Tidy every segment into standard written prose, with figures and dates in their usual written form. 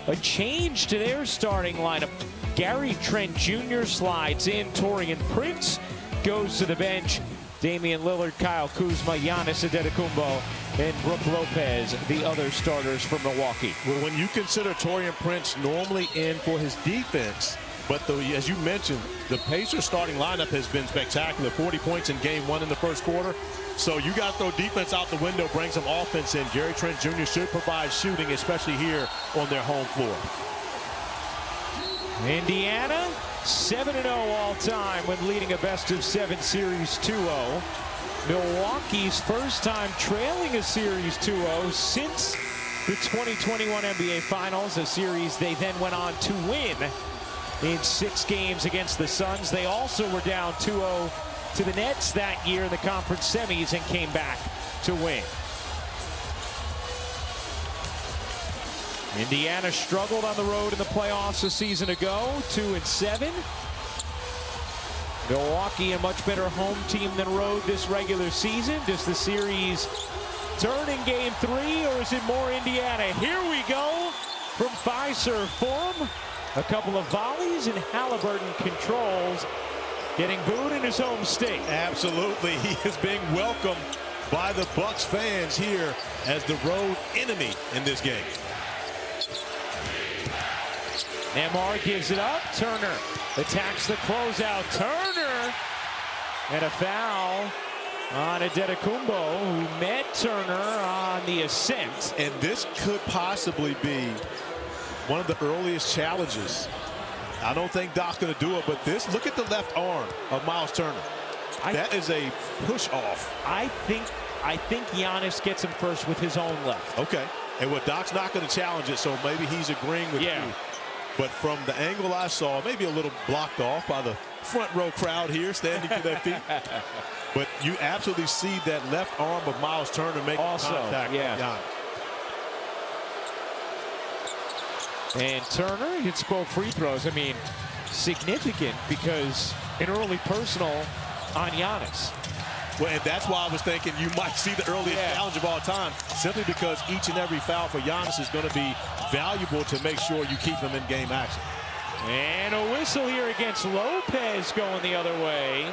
a change to their starting lineup. Gary Trent Jr. slides in. Taurean Prince goes to the bench. Damian Lillard, Kyle Kuzma, Giannis Antetokounmpo, and Brook Lopez, the other starters for Milwaukee. Well, when you consider Taurean Prince normally in for his defense, but as you mentioned, the Pacers starting lineup has been spectacular. 40 points in game 1 in the first quarter. So you got to throw defense out the window, bring some offense in. Gary Trent Jr. should provide shooting, especially here on their home floor. Indiana 7-0 all time when leading a best-of-7 series 2-0. Milwaukee's first time trailing a series 2-0 since the 2021 NBA Finals, a series they then went on to win in 6 games against the Suns. They also were down 2-0 to the Nets that year in the conference semis and came back to win. Indiana struggled on the road in the playoffs a season ago, 2-7. Milwaukee, a much better home team than road this regular season. Does the series turn in game 3, or is it more Indiana? Here we go from Fiserv Forum. A couple of volleys, and Halliburton controls, getting booed in his home state. Absolutely. He is being welcomed by the Bucks fans here as the road enemy in this game. Nembhard gives it up. Turner attacks the closeout. Turner, and a foul on Antetokounmpo, who met Turner on the ascent. And this could possibly be one of the earliest challenges. I don't think Doc's going to do it, but look at the left arm of Miles Turner. That is a push off. I think Giannis gets him first with his own left. Okay. And what Doc's not going to challenge it, so maybe he's agreeing with you. But from the angle I saw, maybe a little blocked off by the front row crowd here standing to their feet. But you absolutely see that left arm of Miles Turner making contact with Giannis. And Turner hits both free throws. I mean, significant, because an early personal on Giannis. Well, and that's why I was thinking you might see the earliest challenge of all time, simply because each and every foul for Giannis is going to be valuable to make sure you keep him in game action. And a whistle here against Lopez going the other way.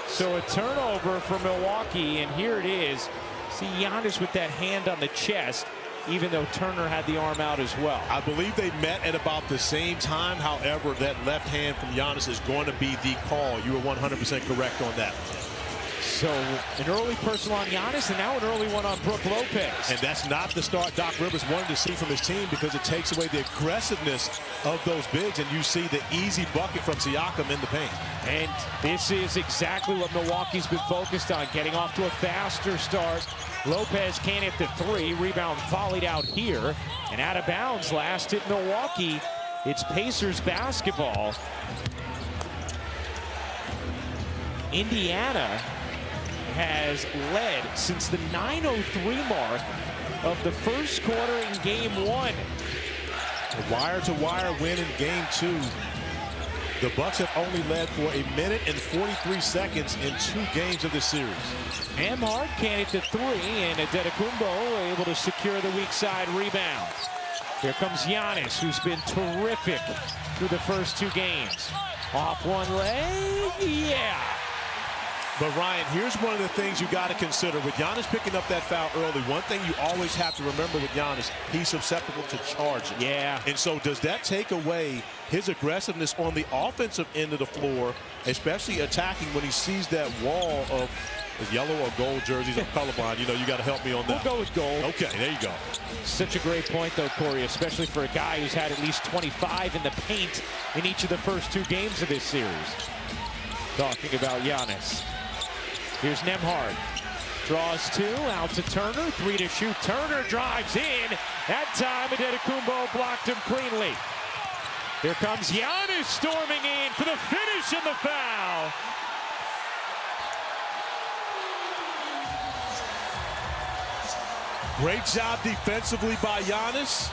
So a turnover for Milwaukee, and here it is. See Giannis with that hand on the chest, even though Turner had the arm out as well. I believe they met at about the same time. However, that left hand from Giannis is going to be the call. You were 100% correct on that. So an early personal on Giannis, and now an early one on Brook Lopez. And that's not the start Doc Rivers wanted to see from his team, because it takes away the aggressiveness of those bigs, and you see the easy bucket from Siakam in the paint. And this is exactly what Milwaukee's been focused on, getting off to a faster start. Lopez can't hit the 3. Rebound volleyed out here and out of bounds. Last hit Milwaukee. It's Pacers basketball. Indiana has led since the 9:03 mark of the first quarter in game 1. A wire-to-wire win in game 2. The Bucks have only led for 1 minute and 43 seconds in 2 games of this series. Nembhard can't hit the 3, and Antetokounmpo able to secure the weak side rebound. Here comes Giannis, who's been terrific through the first 2 games. Off one leg, But Ryan, here's one of the things you got to consider. With Giannis picking up that foul early, one thing you always have to remember with Giannis, he's susceptible to charges. And so does that take away his aggressiveness on the offensive end of the floor, especially attacking when he sees that wall of yellow or gold jerseys? I'm colorblind. You know, you got to help me on that. We'll go with gold. Okay, there you go. Such a great point, though, Corey, especially for a guy who's had at least 25 in the paint in each of the first 2 games of this series. Talking about Giannis. Here's Nembhard. Draws 2, out to Turner. 3 to shoot. Turner drives in. That time, Antetokounmpo blocked him cleanly. Here comes Giannis storming in for the finish and the foul. Great job defensively by Giannis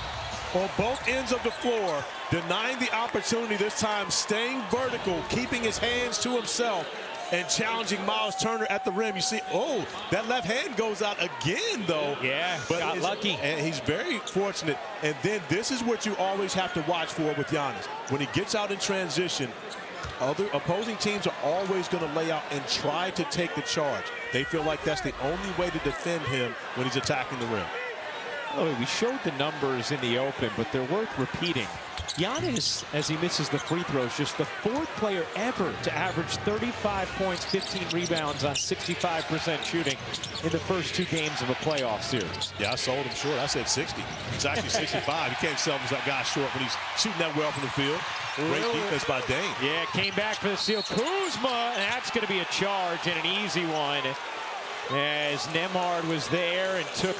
on both ends of the floor, denying the opportunity this time, staying vertical, keeping his hands to himself, and challenging Miles Turner at the rim. You see, oh, that left hand goes out again, though. Yeah, but got lucky. And he's very fortunate. And then this is what you always have to watch for with Giannis. When he gets out in transition, other opposing teams are always going to lay out and try to take the charge. They feel like that's the only way to defend him when he's attacking the rim. Oh, we showed the numbers in the open, but they're worth repeating. Giannis, as he misses the free throws, just the 4th player ever to average 35 points, 15 rebounds on 65% shooting in the first 2 games of a playoff series. Yeah, I sold him short. I said 60. It's actually 65. You can't sell him as that guy short when he's shooting that well from the field. Great defense by Dame. Yeah, came back for the steal. Kuzma, and that's going to be a charge and an easy one, as Nembhard was there and took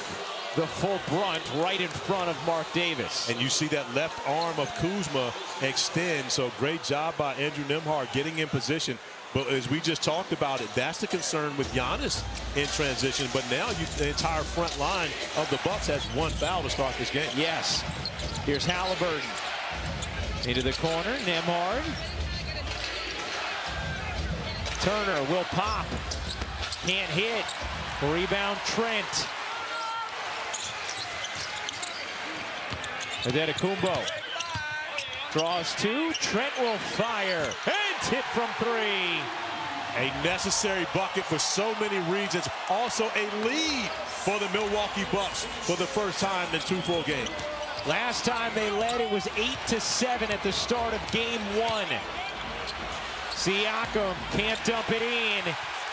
the full brunt right in front of Mark Davis. And you see that left arm of Kuzma extend. So great job by Andrew Nembhard getting in position. But as we just talked about it, that's the concern with Giannis in transition. But now the entire front line of the Bucks has 1 foul to start this game. Yes. Here's Halliburton. Into the corner, Nembhard. Turner will pop. Can't hit. Rebound, Trent. Adetokounmpo draws 2. Trent will fire and hit from 3. A necessary bucket for so many reasons. Also a lead for the Milwaukee Bucks for the first time in 2 full games. Last time they led, it was 8-7 at the start of game 1. Siakam can't dump it in.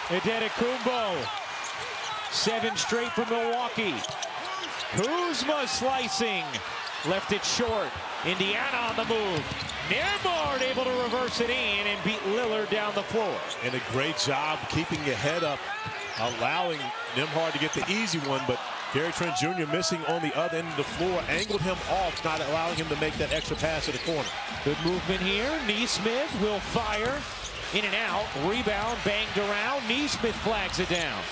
Adetokounmpo. 7 straight for Milwaukee. Kuzma slicing. Left it short. Indiana on the move. Nembhard able to reverse it in and beat Lillard down the floor. And a great job keeping your head up, allowing Nembhard to get the easy one, but Gary Trent Jr. missing on the other end of the floor, angled him off, not allowing him to make that extra pass to the corner. Good movement here. Nesmith will fire. In and out. Rebound banged around. Nesmith flags it down.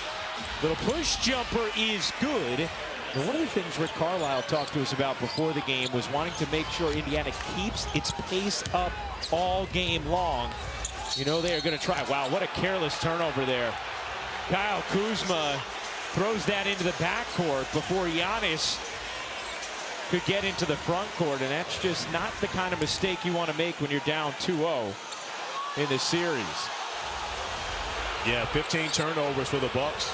Little push jumper is good. And one of the things Rick Carlisle talked to us about before the game was wanting to make sure Indiana keeps its pace up all game long. You know they are going to try. Wow, what a careless turnover there. Kyle Kuzma throws that into the backcourt before Giannis could get into the front court, and that's just not the kind of mistake you want to make when you're down 2-0 in the series. Yeah, 15 turnovers for the Bucks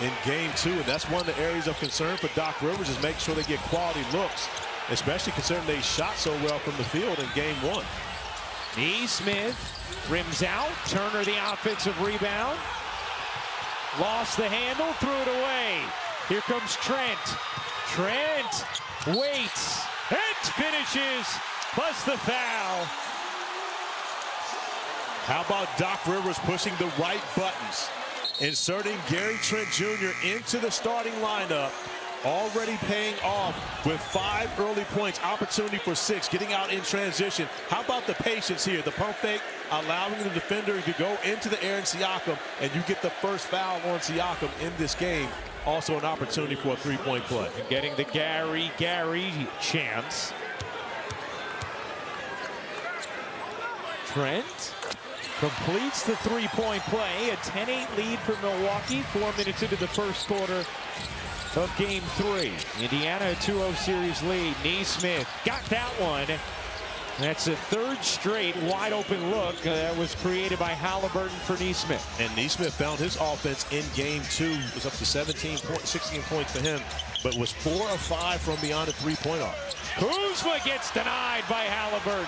in game 2, and that's one of the areas of concern for Doc Rivers, is make sure they get quality looks, especially considering they shot so well from the field in game 1. Nesmith rims out. Turner the offensive rebound. Lost the handle, threw it away. Here comes Trent. Trent waits and finishes, plus the foul. How about Doc Rivers pushing the right buttons? Inserting Gary Trent Jr. into the starting lineup, already paying off with 5 early points, opportunity for 6, getting out in transition. How about the patience here? The pump fake, allowing the defender to go into the air in Siakam, and you get the first foul on Siakam in this game. Also an opportunity for a 3-point play. And getting the Gary chance. Trent completes the 3-point play. A 10-8 lead for Milwaukee. 4 minutes into the first quarter of game 3. Indiana a 2-0 series lead. Nesmith got that one. That's a 3rd straight wide open look that was created by Halliburton for Nesmith. And Nesmith found his offense in game 2. It was up to 16 points for him, but was 4 of 5 from beyond a 3-point arc. Kuzma gets denied by Halliburton.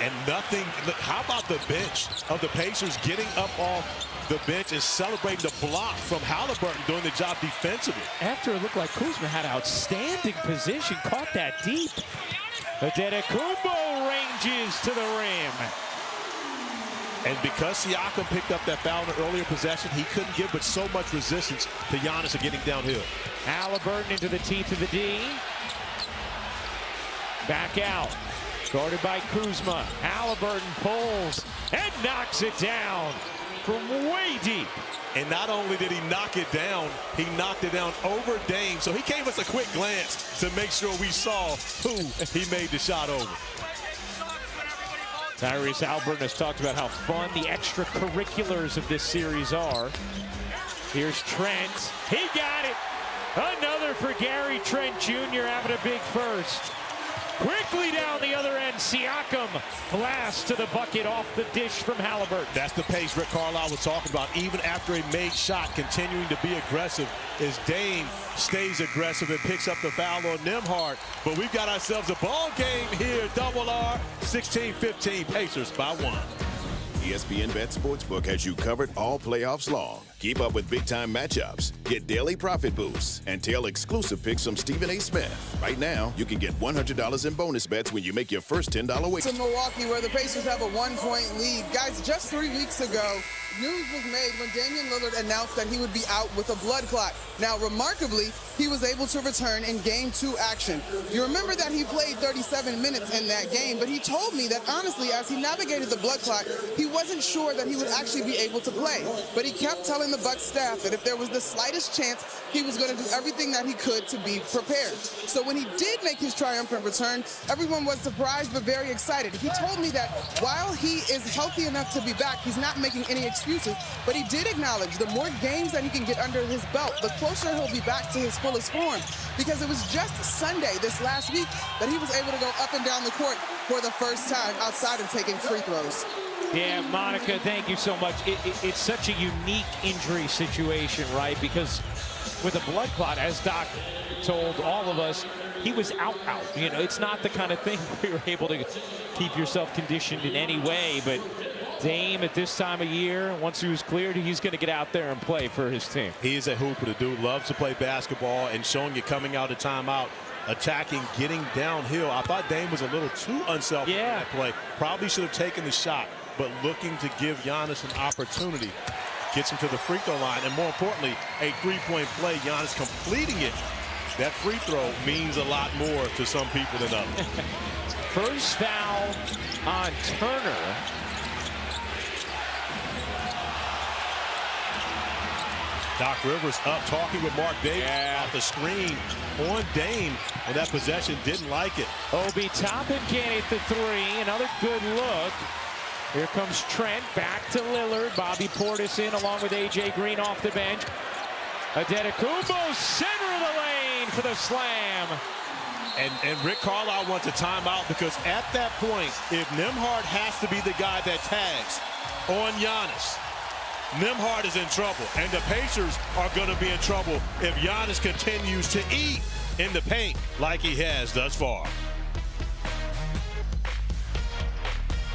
And nothing. How about the bench of the Pacers getting up off the bench and celebrating the block from Halliburton, doing the job defensively? After it looked like Kuzma had outstanding position, caught that deep. Adetokounmpo ranges to the rim. And because Siakam picked up that foul in an earlier possession, he couldn't give but so much resistance to Giannis of getting downhill. Halliburton into the teeth of the D. Back out. Guarded by Kuzma. Halliburton pulls and knocks it down from way deep. And not only did he knock it down, he knocked it down over Dame. So he gave us a quick glance to make sure we saw who he made the shot over. Tyrese Haliburton has talked about how fun the extracurriculars of this series are. Here's Trent. He got it. Another for Gary Trent Jr. having a big first. Quickly down the other end, Siakam blast to the bucket off the dish from Haliburton. That's the pace Rick Carlisle was talking about. Even after a made shot, continuing to be aggressive as Dame stays aggressive and picks up the foul on Nembhard. But we've got ourselves a ball game here. Double R, 16-15, Pacers by 1. ESPN Bet Sportsbook has you covered all playoffs long. Keep up with big-time matchups, get daily profit boosts, and tail exclusive picks from Stephen A. Smith. Right now, you can get $100 in bonus bets when you make your first $10 win. To Milwaukee, where the Pacers have a 1-point lead. Guys, just 3 weeks ago, news was made when Damian Lillard announced that he would be out with a blood clot. Now, remarkably, he was able to return in Game 2 action. You remember that he played 37 minutes in that game, but he told me that, honestly, as he navigated the blood clot, he wasn't sure that he would actually be able to play. But he kept telling the Bucks staff that if there was the slightest chance, he was going to do everything that he could to be prepared. So when he did make his triumphant return, everyone was surprised but very excited. He told me that while he is healthy enough to be back, he's not making any excuses, but he did acknowledge the more games that he can get under his belt, the closer he'll be back to his fullest form, because it was just Sunday this last week that he was able to go up and down the court for the first time outside of taking free throws. Yeah, Monica, thank you so much. It's such a unique injury situation, right? Because with a blood clot, as Doc told all of us, he was out. You know, it's not the kind of thing where you're able to keep yourself conditioned in any way, but Dame at this time of year, once he was cleared, he's going to get out there and play for his team. He is a hooper. The dude loves to play basketball, and showing you coming out of timeout, attacking, getting downhill. I thought Dame was a little too unselfish in that play. Probably should have taken the shot, but looking to give Giannis an opportunity. Gets him to the free throw line, and more importantly, a three-point play. Giannis completing it. That free throw means a lot more to some people than others. First foul on Turner. Doc Rivers up talking with Mark Davis about the screen on Dame, and that possession didn't like it. Obi Toppin can't hit the three. Another good look. Here comes Trent back to Lillard. Bobby Portis in along with A.J. Green off the bench. Adetokounmpo, center of the lane for the slam. And Rick Carlisle wants a timeout because at that point, if Nembhard has to be the guy that tags on Giannis, Nembhard is in trouble, and the Pacers are going to be in trouble if Giannis continues to eat in the paint like he has thus far.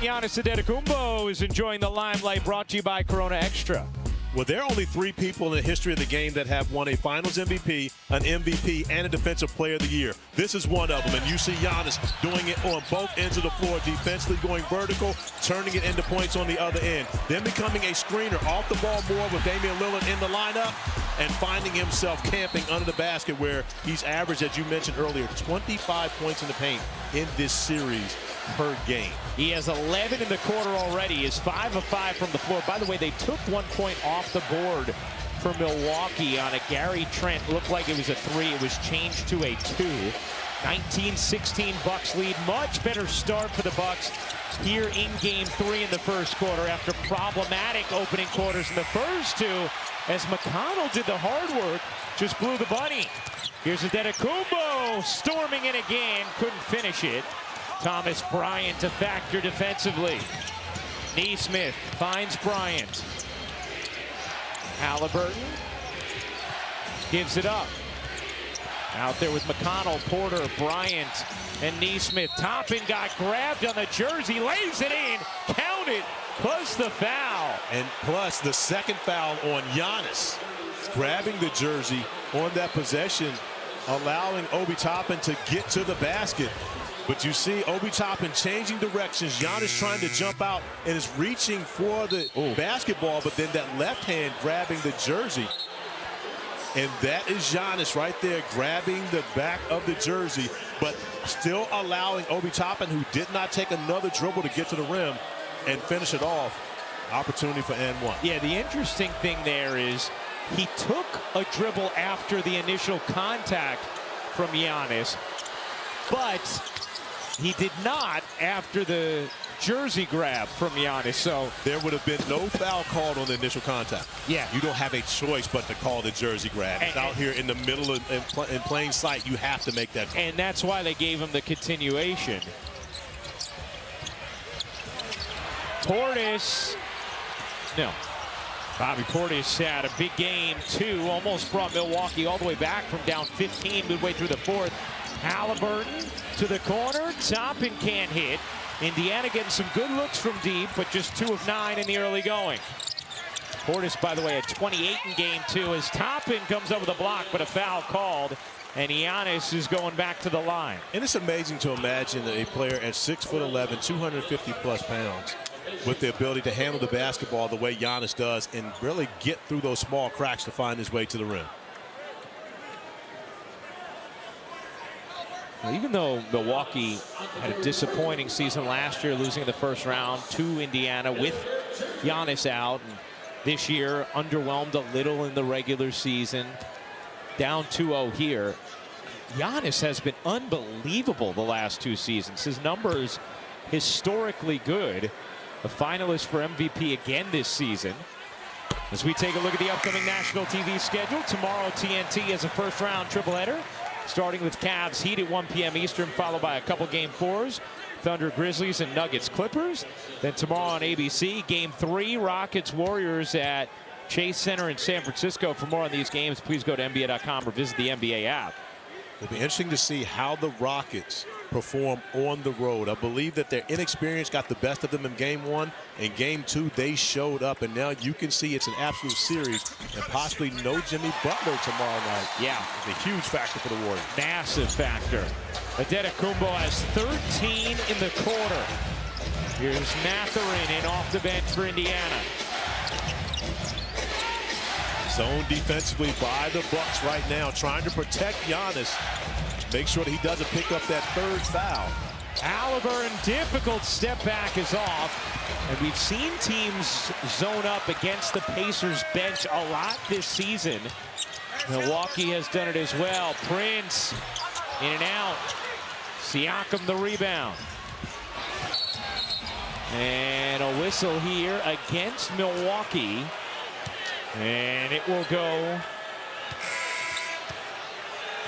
Giannis Adetokounmpo is enjoying the limelight, brought to you by Corona Extra. Well, there are only 3 people in the history of the game that have won a Finals MVP, an MVP, and a Defensive Player of the Year. This is one of them, and you see Giannis doing it on both ends of the floor, defensively going vertical, turning it into points on the other end, then becoming a screener off the ball more with Damian Lillard in the lineup, and finding himself camping under the basket where he's averaged, as you mentioned earlier, 25 points in the paint in this series per game. He has 11 in the quarter already. He is 5 of 5 from the floor. By the way, they took 1 point off the board for Milwaukee on a Gary Trent. Looked like it was a 3. It was changed to a 2. 19-16 Bucks lead. Much better start for the Bucks here in Game 3 in the first quarter after problematic opening quarters in the first 2, as McConnell did the hard work, just blew the bunny. Here's Adetokounmpo storming in again, couldn't finish it. Thomas Bryant to factor defensively. Neesmith finds Bryant. Haliburton gives it up. Out there with McConnell, Porter, Bryant, and Neesmith. Toppin got grabbed on the jersey, lays it in, count it, plus the foul. And plus the second foul on Giannis, grabbing the jersey on that possession, allowing Obi Toppin to get to the basket. But you see Obi Toppin changing directions. Giannis trying to jump out and is reaching for the basketball, but then that left hand grabbing the jersey. And that is Giannis right there grabbing the back of the jersey, but still allowing Obi Toppin, who did not take another dribble to get to the rim and finish it off. Opportunity for N1. Yeah, the interesting thing there is he took a dribble after the initial contact from Giannis, but he did not after the jersey grab from Giannis. So there would have been no foul called on the initial contact. Yeah. You don't have a choice but to call the jersey grab. It's out here in the middle of in plain sight. You have to make that call. And that's why they gave him the continuation. Portis. No. Bobby Portis had a big game, too. Almost brought Milwaukee all the way back from down 15 midway through the fourth. Halliburton to the corner. Toppin can't hit. Indiana getting some good looks from deep, but just 2 of 9 in the early going. Portis, by the way, at 28 in game 2 as Toppin comes over the block, but a foul called. And Giannis is going back to the line. And it's amazing to imagine a player at 6'11", 250-plus pounds, with the ability to handle the basketball the way Giannis does and really get through those small cracks to find his way to the rim. Well, even though Milwaukee had a disappointing season last year, losing in the first round to Indiana with Giannis out, and this year underwhelmed a little in the regular season, down 2-0 here. Giannis has been unbelievable the last 2 seasons. His numbers historically good. A finalist for MVP again this season. As we take a look at the upcoming national TV schedule, tomorrow TNT has a first-round tripleheader, starting with Cavs Heat at 1 p.m. Eastern, followed by a couple Game 4s, Thunder Grizzlies and Nuggets Clippers. Then tomorrow on ABC, Game 3, Rockets Warriors at Chase Center in San Francisco. For more on these games, please go to NBA.com or visit the NBA app. It'll be interesting to see how the Rockets perform on the road. I believe that their inexperience got the best of them in Game 1. In Game 2, they showed up, and now you can see it's an absolute series, and possibly no Jimmy Butler tomorrow night. Yeah. It's a huge factor for the Warriors. Massive factor. Adetokounmpo has 13 in the quarter. Here's Mathurin in off the bench for Indiana. Zone defensively by the Bucks right now, trying to protect Giannis. Make sure that he doesn't pick up that 3rd foul. Halliburton, difficult step back is off. And we've seen teams zone up against the Pacers bench a lot this season. Milwaukee has done it as well. Prince in and out. Siakam the rebound. And a whistle here against Milwaukee. And it will go.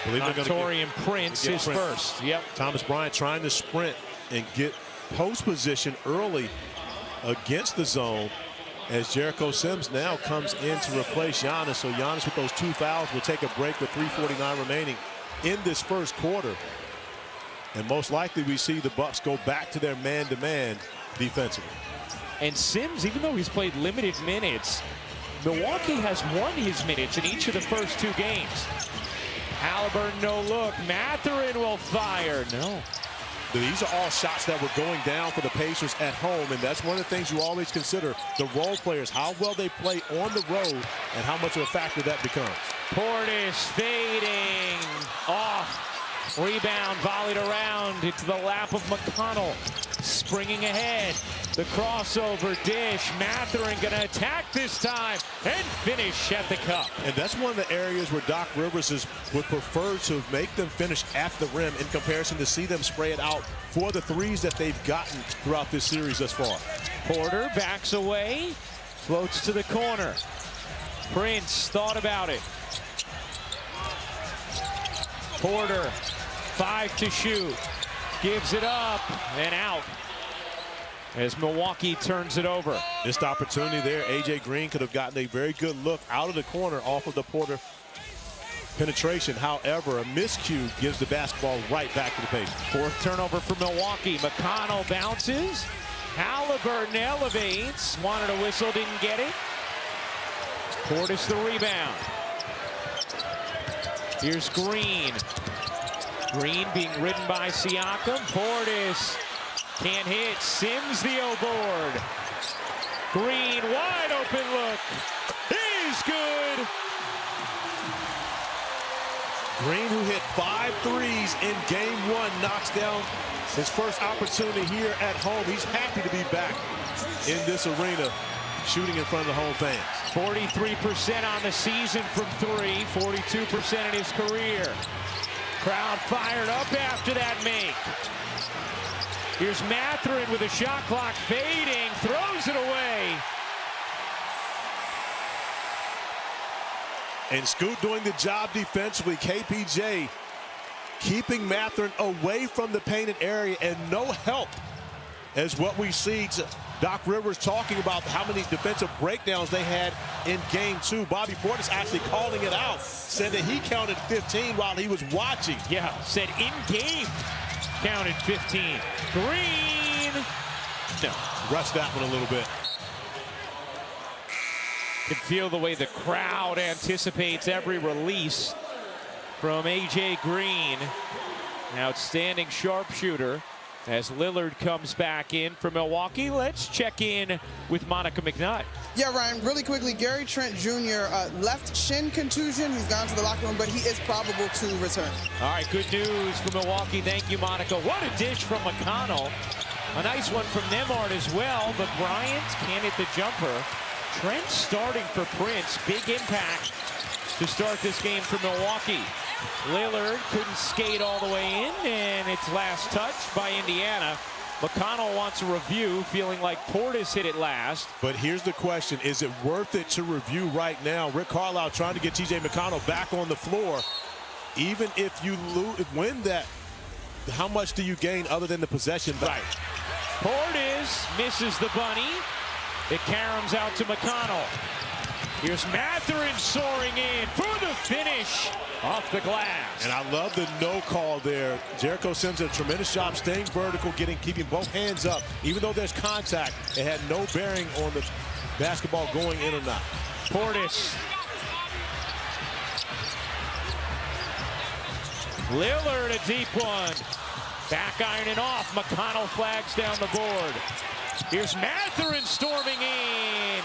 Torian Prince, his first. Yep. Thomas Bryant trying to sprint and get post position early against the zone as Jericho Sims now comes in to replace Giannis. So Giannis with those 2 fouls will take a break with 3:49 remaining in this first quarter. And most likely we see the Bucks go back to their man-to-man defensively. And Sims, even though he's played limited minutes, Milwaukee has won his minutes in each of the first 2 games. Halliburton, no look. Mathurin will fire. No. These are all shots that were going down for the Pacers at home, and that's one of the things you always consider, the role players, how well they play on the road and how much of a factor that becomes. Portis fading off. Rebound volleyed around into the lap of McConnell. Springing ahead. The crossover dish. Mathurin going to attack this time and finish at the cup. And that's one of the areas where Doc Rivers would prefer to make them finish at the rim in comparison to see them spray it out for the threes that they've gotten throughout this series thus far. Porter backs away. Floats to the corner. Prince thought about it. Porter, 5 to shoot. Gives it up and out as Milwaukee turns it over. Missed opportunity there. A.J. Green could have gotten a very good look out of the corner off of the Porter penetration. However, a miscue gives the basketball right back to the Pacers. 4th turnover for Milwaukee. McConnell bounces. Halliburton elevates. Wanted a whistle, didn't get it. Portis the rebound. Here's Green. Green being ridden by Siakam. Portis can't hit. Sims the O-board. Green, wide open look. He's good. Green, who hit 5 threes in Game 1, knocks down his first opportunity here at home. He's happy to be back in this arena, shooting in front of the home fans. 43% on the season from 3, 42% in his career. Crowd fired up after that make. Here's Mathurin with a shot clock fading, throws it away. And Scoot doing the job defensively. KPJ keeping Mathurin away from the painted area, and no help as what we see. Doc Rivers talking about how many defensive breakdowns they had in game 2. Bobby Portis actually calling it out, said that he counted 15 while he was watching. Yeah, said in game counted 15. Green. No. Rushed that one a little bit. Can feel the way the crowd anticipates every release from A.J. Green. An outstanding sharpshooter as Lillard comes back in for Milwaukee. Let's check in with Monica McNutt. Yeah, Ryan, really quickly, Gary Trent Jr. Left shin contusion. He's gone to the locker room, but he is probable to return. All right, good news for Milwaukee. Thank you, Monica. What a dish from McConnell. A nice one from Nembhard as well, but Bryant can't hit the jumper. Trent starting for Prince. Big impact to start this game for Milwaukee. Lillard couldn't skate all the way in, and it's last touch by Indiana. McConnell wants a review, feeling like Portis hit it last. But here's the question, is it worth it to review right now? Rick Carlisle trying to get T.J. McConnell back on the floor. Even if you win that, how much do you gain other than the possession back? Right. Portis misses the bunny. It caroms out to McConnell. Here's Mathurin soaring in for the finish off the glass. And I love the no call there. Jericho Sims did a tremendous job staying vertical, keeping both hands up. Even though there's contact, it had no bearing on the basketball going in or not. Portis. Lillard, a deep one. Back ironing off. McConnell flags down the board. Here's Mathurin storming in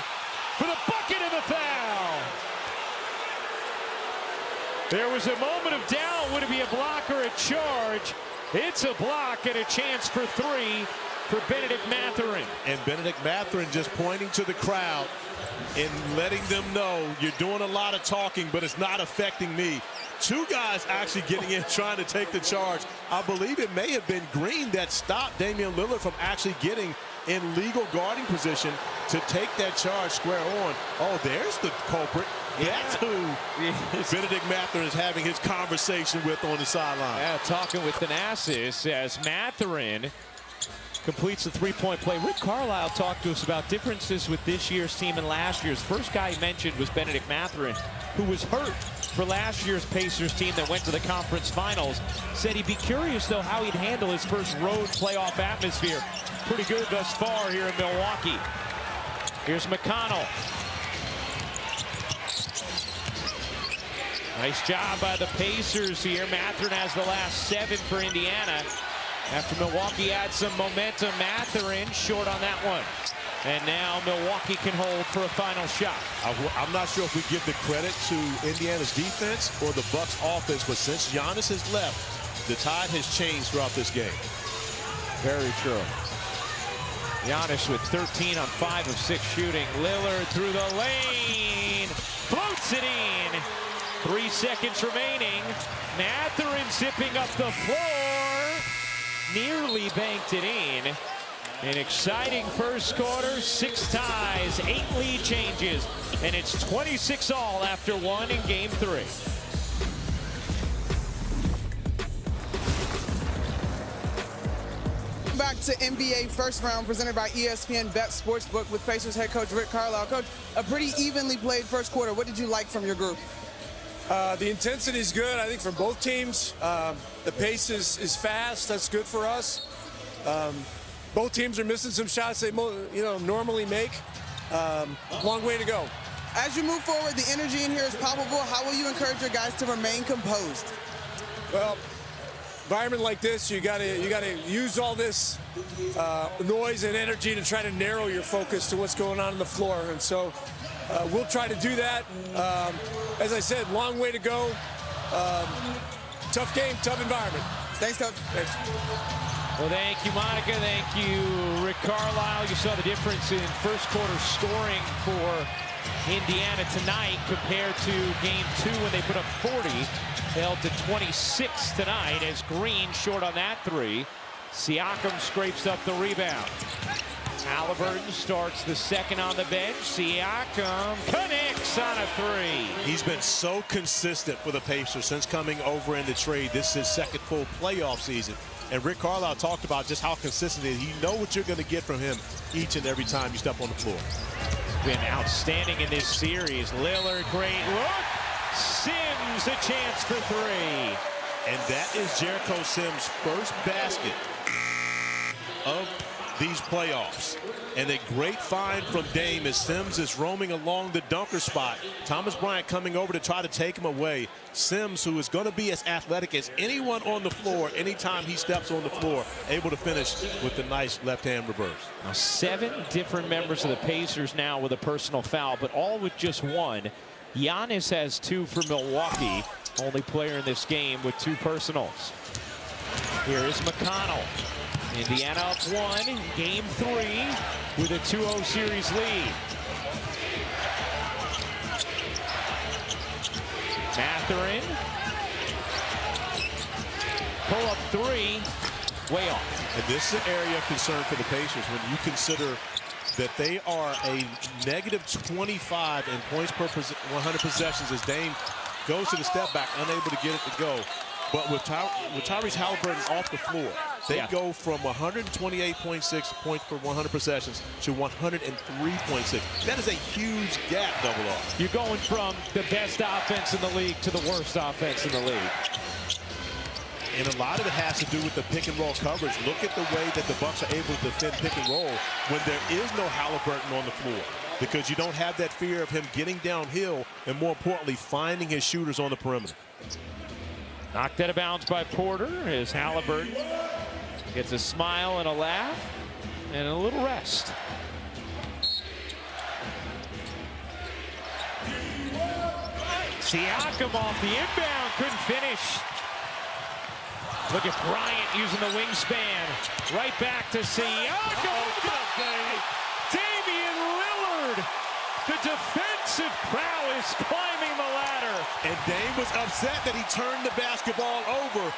for the bucket and the foul. There was a moment of doubt. Would it be a block or a charge? It's a block and a chance for 3 for Benedict Mathurin. And Benedict Mathurin just pointing to the crowd and letting them know you're doing a lot of talking, but it's not affecting me. 2 guys actually getting in, trying to take the charge. I believe it may have been Green that stopped Damian Lillard from actually getting in legal guarding position to take that charge square on. Oh, there's the culprit. That's who Benedict Mathurin is having his conversation with on the sideline. Yeah, talking with Thanasis as Mathurin completes the three-point play. Rick Carlisle talked to us about differences with this year's team and last year's. First guy he mentioned was Benedict Mathurin, who was hurt for last year's Pacers team that went to the conference finals. Said he'd be curious, though, how he'd handle his first road playoff atmosphere. Pretty good thus far here in Milwaukee. Here's McConnell. Nice job by the Pacers here. Mathurin has the last 7 for Indiana. After Milwaukee adds some momentum, Mathurin short on that one. And now Milwaukee can hold for a final shot. I'm not sure if we give the credit to Indiana's defense or the Bucks offense, but since Giannis has left, the tide has changed throughout this game. Very true. Giannis with 13 on 5 of 6 shooting. Lillard through the lane. Floats it in. 3 seconds remaining. Mathurin zipping up the floor. Nearly banked it in. An exciting first quarter, 6 ties, 8 lead changes, and it's 26-all after 1 in game 3. Back to NBA first round presented by ESPN Bet Sportsbook with Pacers head coach Rick Carlisle. Coach, a pretty evenly played first quarter. What did you like from your group? The intensity is good, I think, from both teams. The pace is fast. That's good for us. Both teams are missing some shots they normally make. Long way to go. As you move forward, the energy in here is palpable. How will you encourage your guys to remain composed? Well, environment like this, you gotta use all this noise and energy to try to narrow your focus to what's going on the floor. And so we'll try to do that. As I said, long way to go. Tough game, tough environment. Thanks, Coach. Thanks. Well, thank you, Monica. Thank you, Rick Carlisle. You saw the difference in first quarter scoring for Indiana tonight compared to game 2 when they put up 40. Held to 26 tonight as Green short on that 3. Siakam scrapes up the rebound. Halliburton starts the second on the bench. Siakam connects on a three. He's been so consistent for the Pacers since coming over in the trade. This is his second full playoff season. And Rick Carlisle talked about just how consistent he is. You know what you're going to get from him each and every time you step on the floor. Been outstanding in this series. Lillard, great look. Sims, a chance for three. And that is Jericho Sims' first basket of these playoffs. And a great find from Dame as Sims is roaming along the dunker spot. Thomas Bryant coming over to try to take him away. Sims, who is going to be as athletic as anyone on the floor anytime he steps on the floor, able to finish with the nice left-hand reverse. Now 7 different members of the Pacers now with a personal foul, but all with just one. Giannis has 2 for Milwaukee. Only player in this game with 2 personals. Here is McConnell. Indiana up 1, game 3 with a 2-0 series lead. Mathurin. Pull up 3, way off. And this is an area of concern for the Pacers when you consider that they are a negative 25 in points per 100 possessions as Dame goes to the step back, unable to get it to go. But with Tyrese Halliburton off the floor, they go from 128.6 points per 100 possessions to 103.6. That is a huge gap, double off. You're going from the best offense in the league to the worst offense in the league. And a lot of it has to do with the pick and roll coverage. Look at the way that the Bucks are able to defend pick and roll when there is no Halliburton on the floor, because you don't have that fear of him getting downhill and, more importantly, finding his shooters on the perimeter. Knocked out of bounds by Porter as Halliburton gets a smile and a laugh and a little rest. Siakam off the inbound, couldn't finish. Look at Bryant using the wingspan. Right back to Siakam. Damian Lillard, the defensive prowess climbing the ladder. And Dame was upset that he turned the basketball over,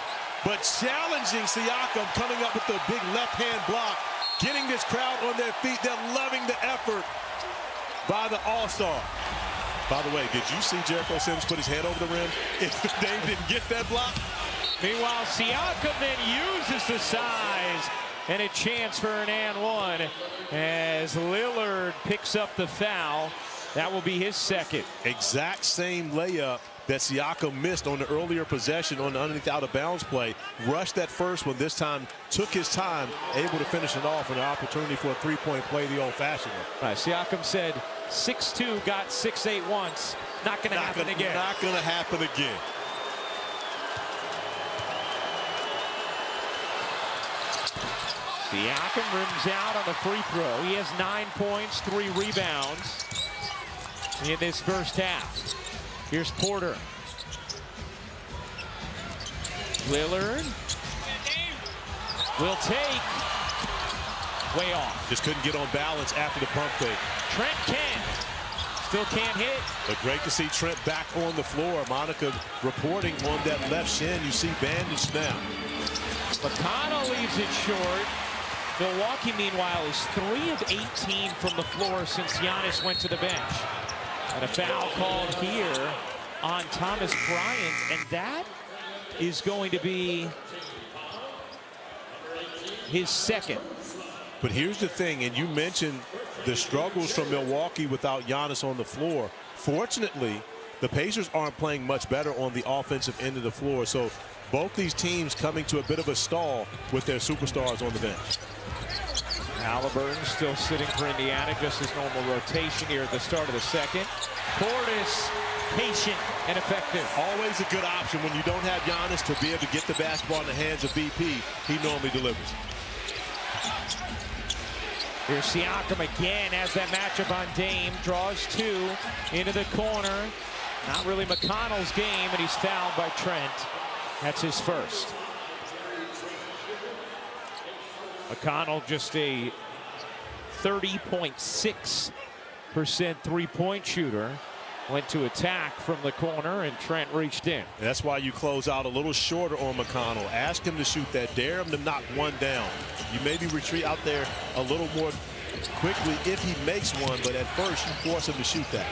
but challenging Siakam, coming up with the big left-hand block, getting this crowd on their feet. They're loving the effort by the All-Star. By the way, did you see Jericho Sims put his head over the rim if Dame didn't get that block? Meanwhile, Siakam then uses the size, and a chance for an and one as Lillard picks up the foul. That will be his second. Exact same layup that Siakam missed on the earlier possession on the underneath out of bounds play. Rushed that first one, this time took his time, able to finish it off, and an opportunity for a three-point play the old-fashioned way. Right, Siakam said 6'2", got 6'8" once. Not going to happen again. Not going to happen again. Siakam rims out on the free throw. He has 9 points, 3 rebounds in this first half. Here's Porter. Lillard will take. Way off. Just couldn't get on balance after the pump fake. Trent can. Still can't hit. But great to see Trent back on the floor. Monica reporting on that left shin. You see bandaged now. McConnell leaves it short. Milwaukee, meanwhile, is 3 of 18 from the floor since Giannis went to the bench. And a foul called here on Thomas Bryant, and that is going to be his second. But here's the thing, and you mentioned the struggles from Milwaukee without Giannis on the floor. Fortunately, the Pacers aren't playing much better on the offensive end of the floor, so both these teams coming to a bit of a stall with their superstars on the bench. Halliburton still sitting for Indiana, just his normal rotation here at the start of the second. Portis, patient and effective. Always a good option when you don't have Giannis to be able to get the basketball in the hands of BP. He normally delivers. Here's Siakam again, has that matchup on Dame, draws 2 into the corner. Not really McConnell's game, and he's fouled by Trent. That's his first. McConnell just a 30.6% three-point shooter. went to attack from the corner, and Trent reached in. That's why you close out a little shorter on McConnell. Ask him to shoot that. Dare him to knock one down. You maybe retreat out there a little more quickly if he makes one, but at first you force him to shoot that.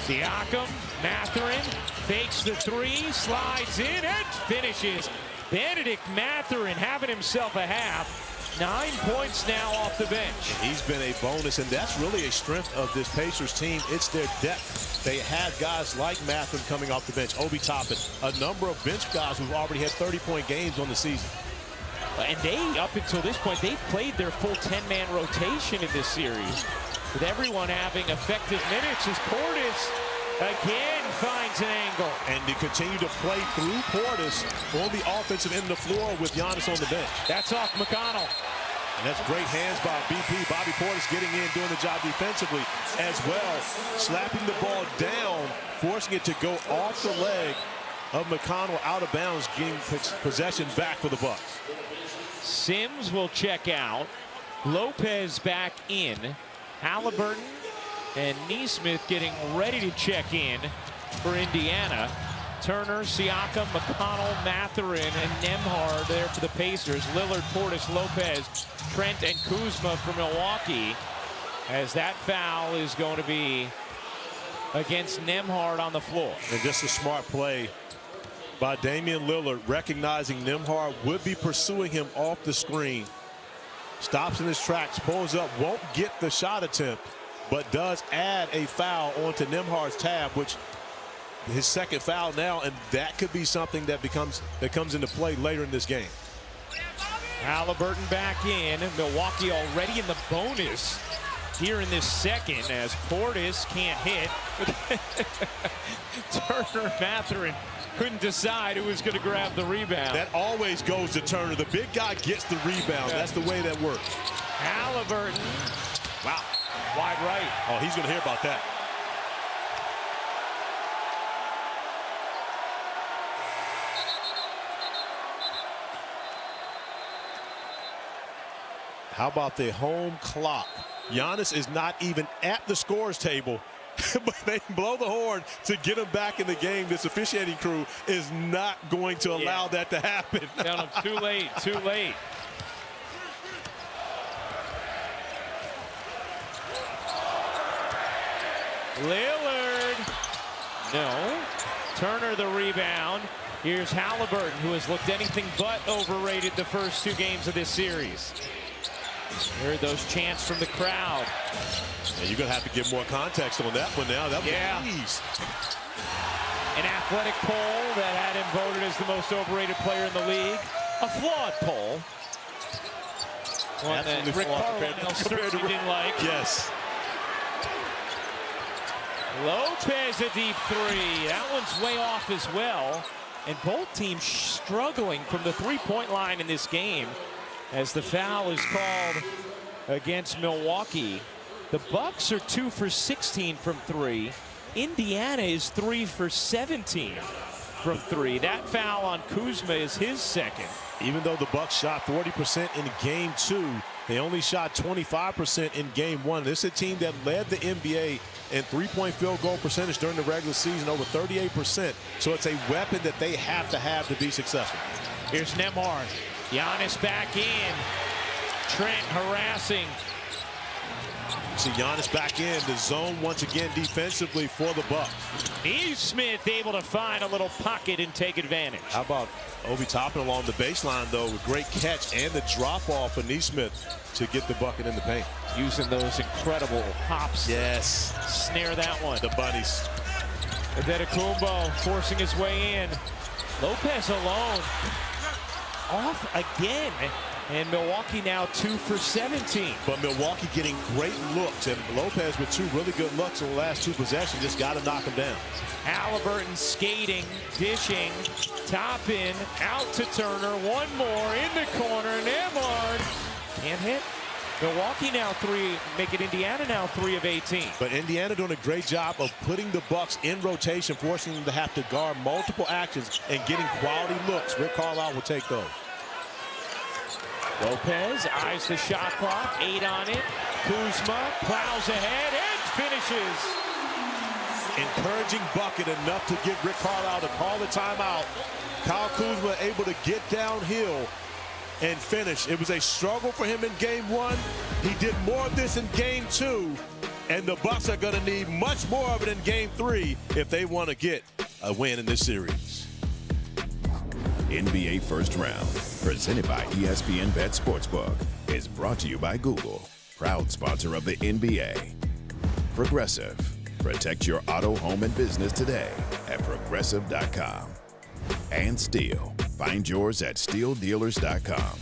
Siakam, Mathurin fakes the three, slides in, and finishes. Benedict Mathurin having himself a half. 9 points now off the bench. He's been a bonus, and that's really a strength of this Pacers team. It's their depth. They have guys like Mathurin coming off the bench, Obi Toppin, a number of bench guys who've already had 30-point games on the season. And they, up until this point, they've played their full 10-man rotation in this series, with everyone having effective minutes as Portis again finds an angle. And they continue to play through Portis on the offensive end of the floor with Giannis on the bench. That's off McConnell. And that's great hands by BP. Bobby Portis getting in, doing the job defensively as well. Slapping the ball down, forcing it to go off the leg of McConnell out of bounds, getting possession back for the Bucks. Sims will check out. Lopez back in. Halliburton and Nesmith getting ready to check in for Indiana. Turner, Siakam, McConnell, Mathurin, and Nembhard there for the Pacers. Lillard, Portis, Lopez, Trent, and Kuzma for Milwaukee, as that foul is going to be against Nembhard on the floor. And just a smart play by Damian Lillard, recognizing Nembhard would be pursuing him off the screen. Stops in his tracks, pulls up, won't get the shot attempt, but does add a foul onto Nembhard's tab, which his second foul now, and that could be something that comes into play later in this game. Halliburton back in. Milwaukee already in the bonus here in this second, as Portis can't hit. Turner and Mathurin couldn't decide who was going to grab the rebound. That always goes to Turner. The big guy gets the rebound. That's the way that works. Halliburton. Wow. Wide right. Oh, he's going to hear about that. How about the home clock? Giannis is not even at the scorer's table, but they blow the horn to get him back in the game. This officiating crew is not going to allow that to happen. Down him too late, too late. Lillard. No. Turner the rebound. Here's Halliburton, who has looked anything but overrated the first two games of this series. Heard those chants from the crowd. And you're going to have to give more context on that one now. That was a tease. An athletic poll that had him voted as the most overrated player in the league. A flawed poll. One that Rick Carlisle certainly didn't like. Yes. Lopez a deep three. That one's way off as well. And both teams struggling from the three-point line in this game, as the foul is called against Milwaukee. The Bucks are 2 for 16 from three. Indiana is 3 for 17 from three. That foul on Kuzma is his second. Even though the Bucks shot 40% in game 2, they only shot 25% in game 1. This is a team that led the NBA in three-point field goal percentage during the regular season, over 38%. So it's a weapon that they have to be successful. Here's Nembhard. Giannis back in. Trent harassing. See Giannis back in the zone once again defensively for the Bucks. Nesmith able to find a little pocket and take advantage. How about Obi Toppin along the baseline, though, with great catch and the drop off for Nesmith to get the bucket in the paint. Using those incredible hops. Yes. Snare that one. The bunnies. Adetokounmpo forcing his way in. Lopez alone. Off again. And Milwaukee now 2 for 17. But Milwaukee getting great looks, and Lopez with 2 really good looks in the last 2 possessions. Just got to knock him down. Halliburton skating, dishing, Toppin out to Turner. One more in the corner. Nembhard can't hit. Milwaukee now 3, making Indiana now 3 of 18. But Indiana doing a great job of putting the Bucks in rotation, forcing them to have to guard multiple actions and getting quality looks. Rick Carlisle will take those. Lopez eyes the shot clock, 8 on it. Kuzma plows ahead and finishes. encouraging bucket enough to get Rick Carlisle to call the timeout. Kyle Kuzma able to get downhill and finish. It was a struggle for him in game 1. He did more of this in game 2, and the Bucks are going to need much more of it in game 3 if they want to get a win in this series. NBA First Round, presented by ESPN Bet Sportsbook, is brought to you by Google, proud sponsor of the NBA. Progressive, protect your auto, home, and business today at progressive.com. And Steel, find yours at steeldealers.com.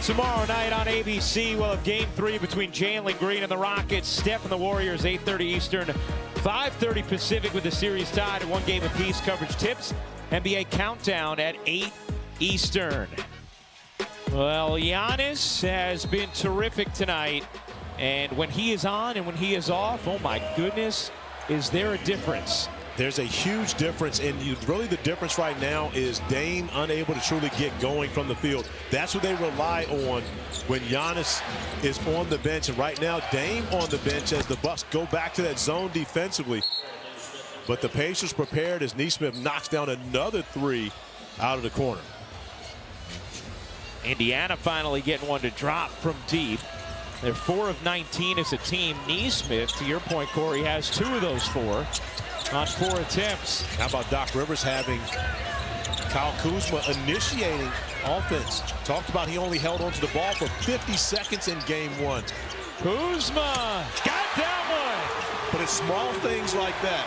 Tomorrow night on ABC, we'll have Game 3 between Jalen Green and the Rockets. Steph and the Warriors, 8:30 Eastern, 5:30 Pacific, with the series tied at 1 game apiece. Coverage tips. NBA Countdown at 8 Eastern. Well, Giannis has been terrific tonight. And when he is on and when he is off, oh my goodness, is there a difference? There's a huge difference, and really the difference right now is Dame unable to truly get going from the field. That's what they rely on when Giannis is on the bench. And right now, Dame on the bench as the Bucks go back to that zone defensively. But the Pacers prepared as Nesmith knocks down another 3 out of the corner. Indiana finally getting one to drop from deep. They're 4 of 19 as a team. Nesmith, to your point, Corey, has 2 of those 4 on 4 attempts. How about Doc Rivers having Kyle Kuzma initiating offense? Talked about he only held onto the ball for 50 seconds in game 1. Kuzma got that one. But it's small things like that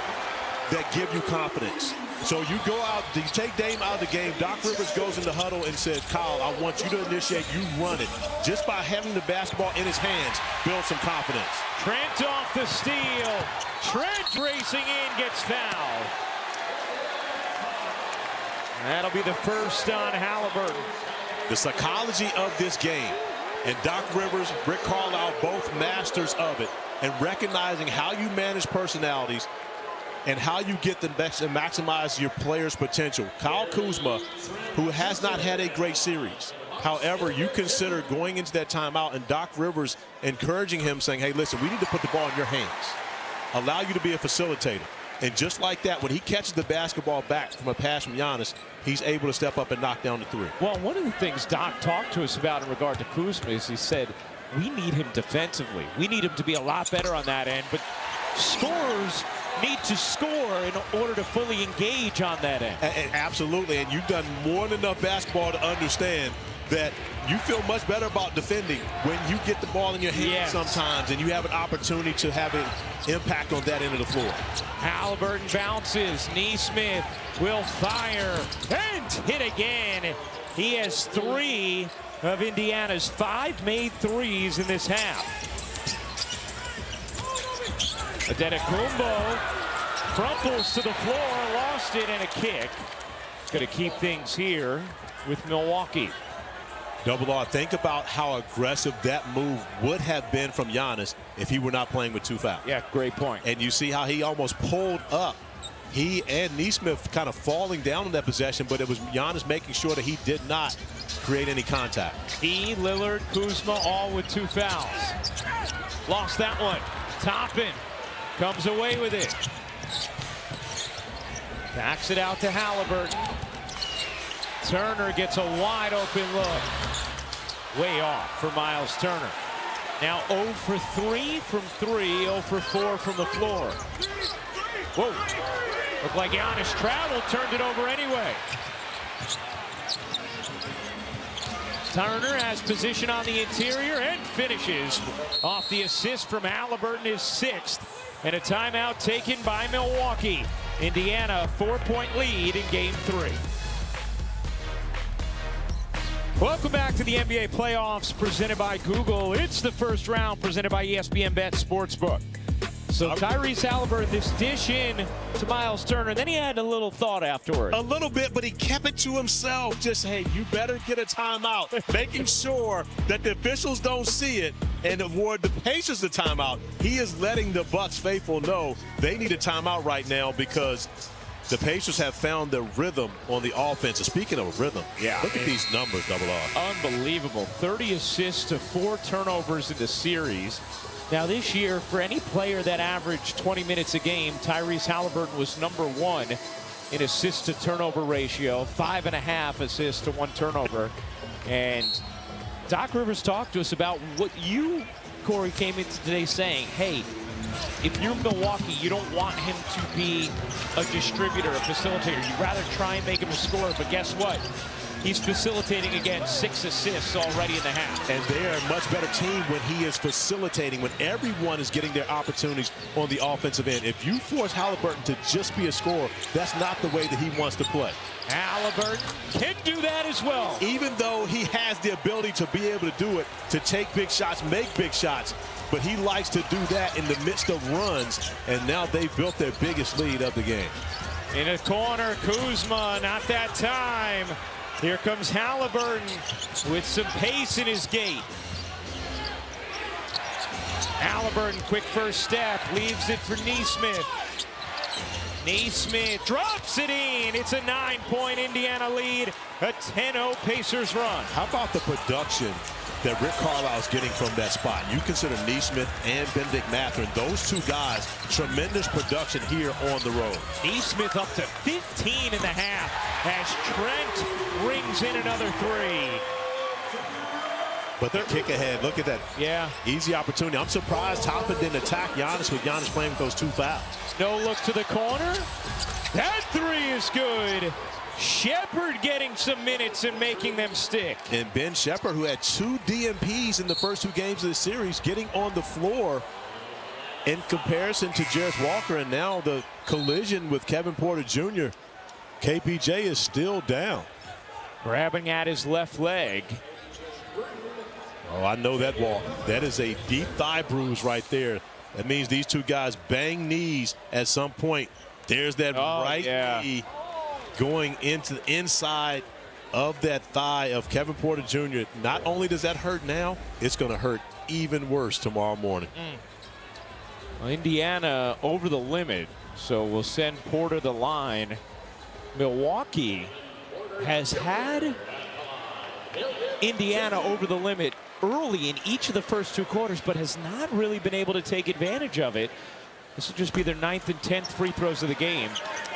that give you confidence. So you go out, you take Dame out of the game. Doc Rivers goes in the huddle and says, Kyle, I want you to initiate, you run it. Just by having the basketball in his hands, build some confidence. Trent off the steal. Trent racing in, gets fouled. That'll be the first on Halliburton. The psychology of this game, and Doc Rivers, Rick Carlisle, both masters of it, and recognizing how you manage personalities and how you get the best and maximize your players' potential. Kyle Kuzma, who has not had a great series. However, you consider going into that timeout and Doc Rivers encouraging him, saying, hey, listen, we need to put the ball in your hands. Allow you to be a facilitator. And just like that, when he catches the basketball back from a pass from Giannis, he's able to step up and knock down the 3. Well, one of the things Doc talked to us about in regard to Kuzma is he said, we need him defensively. We need him to be a lot better on that end. But scorers need to score in order to fully engage on that end. Absolutely, and you've done more than enough basketball to understand that you feel much better about defending when you get the ball in your hands sometimes, and you have an opportunity to have an impact on that end of the floor. Halliburton bounces. Nesmith will fire and hit again. He has 3 of Indiana's 5 made threes in this half. Adetokounmpo crumples to the floor, lost it, and a kick. Going to keep things here with Milwaukee. Double R, think about how aggressive that move would have been from Giannis if he were not playing with 2 fouls. Yeah, great point. And you see how he almost pulled up. He and Nesmith kind of falling down in that possession, but it was Giannis making sure that he did not create any contact. He, Lillard, Kuzma, all with 2 fouls. Lost that one. Toppin comes away with it. Backs it out to Halliburton. Turner gets a wide open look. Way off for Miles Turner. Now 0 for 3 from 3, 0 for 4 from the floor. Whoa. Looked like Giannis traveled, turned it over anyway. Turner has position on the interior and finishes off the assist from Halliburton, his 6th. And a timeout taken by Milwaukee. Indiana, 4-point lead in game 3. Welcome back to the NBA playoffs presented by Google. It's the first round presented by ESPN Bet Sportsbook. So Tyrese Halliburton, this dish in to Miles Turner. Then he had a little thought afterward. A little bit, but he kept it to himself. Just, hey, you better get a timeout. Making sure that the officials don't see it and award the Pacers the timeout. He is letting the Bucks faithful know they need a timeout right now because the Pacers have found the rhythm on the offense. And speaking of rhythm, look at these numbers, Double R. Unbelievable. 30 assists to 4 turnovers in the series. Now this year, for any player that averaged 20 minutes a game, Tyrese Halliburton was #1 in assist to turnover ratio, 5.5 assists to 1 turnover. And Doc Rivers talked to us about what you, Corey, came into today saying, hey, if you're Milwaukee, you don't want him to be a distributor, a facilitator. You'd rather try and make him a scorer, but guess what? He's facilitating again, 6 assists already in the half. And they're a much better team when he is facilitating, when everyone is getting their opportunities on the offensive end. If you force Halliburton to just be a scorer, that's not the way that he wants to play. Halliburton can do that as well. Even though he has the ability to be able to do it, to take big shots, make big shots, but he likes to do that in the midst of runs, and now they've built their biggest lead of the game. In a corner, Kuzma, not that time. Here comes Halliburton with some pace in his gait. Halliburton, quick first step, leaves it for Nesmith. Nesmith drops it in. It's a 9-point Indiana lead, a 10-0 Pacers run. How about the production that Rick Carlisle's getting from that spot? You consider Nesmith and Benedict Mathurin, those two guys, tremendous production here on the road. Nesmith up to 15 in the half as Trent brings in another 3. But the kick ahead, look at that. Yeah. Easy opportunity. I'm surprised Toppin didn't attack Giannis with Giannis playing with those 2 fouls. No look to the corner. That 3 is good. Shepherd getting some minutes and making them stick. And Ben Shepherd, who had 2 DMPs in the first 2 games of the series, getting on the floor in comparison to Jarrett Walker, and now the collision with Kevin Porter Jr. KPJ is still down. Grabbing at his left leg. Oh, I know that ball. That is a deep thigh bruise right there. That means these 2 guys bang knees at some point. There's that right knee going into the inside of that thigh of Kevin Porter Jr. Not only does that hurt now, it's going to hurt even worse tomorrow morning. Well, Indiana over the limit, so we'll send Porter the line. Milwaukee has had Indiana over the limit early in each of the first 2 quarters, but has not really been able to take advantage of it. This will just be their 9th and 10th free throws of the game.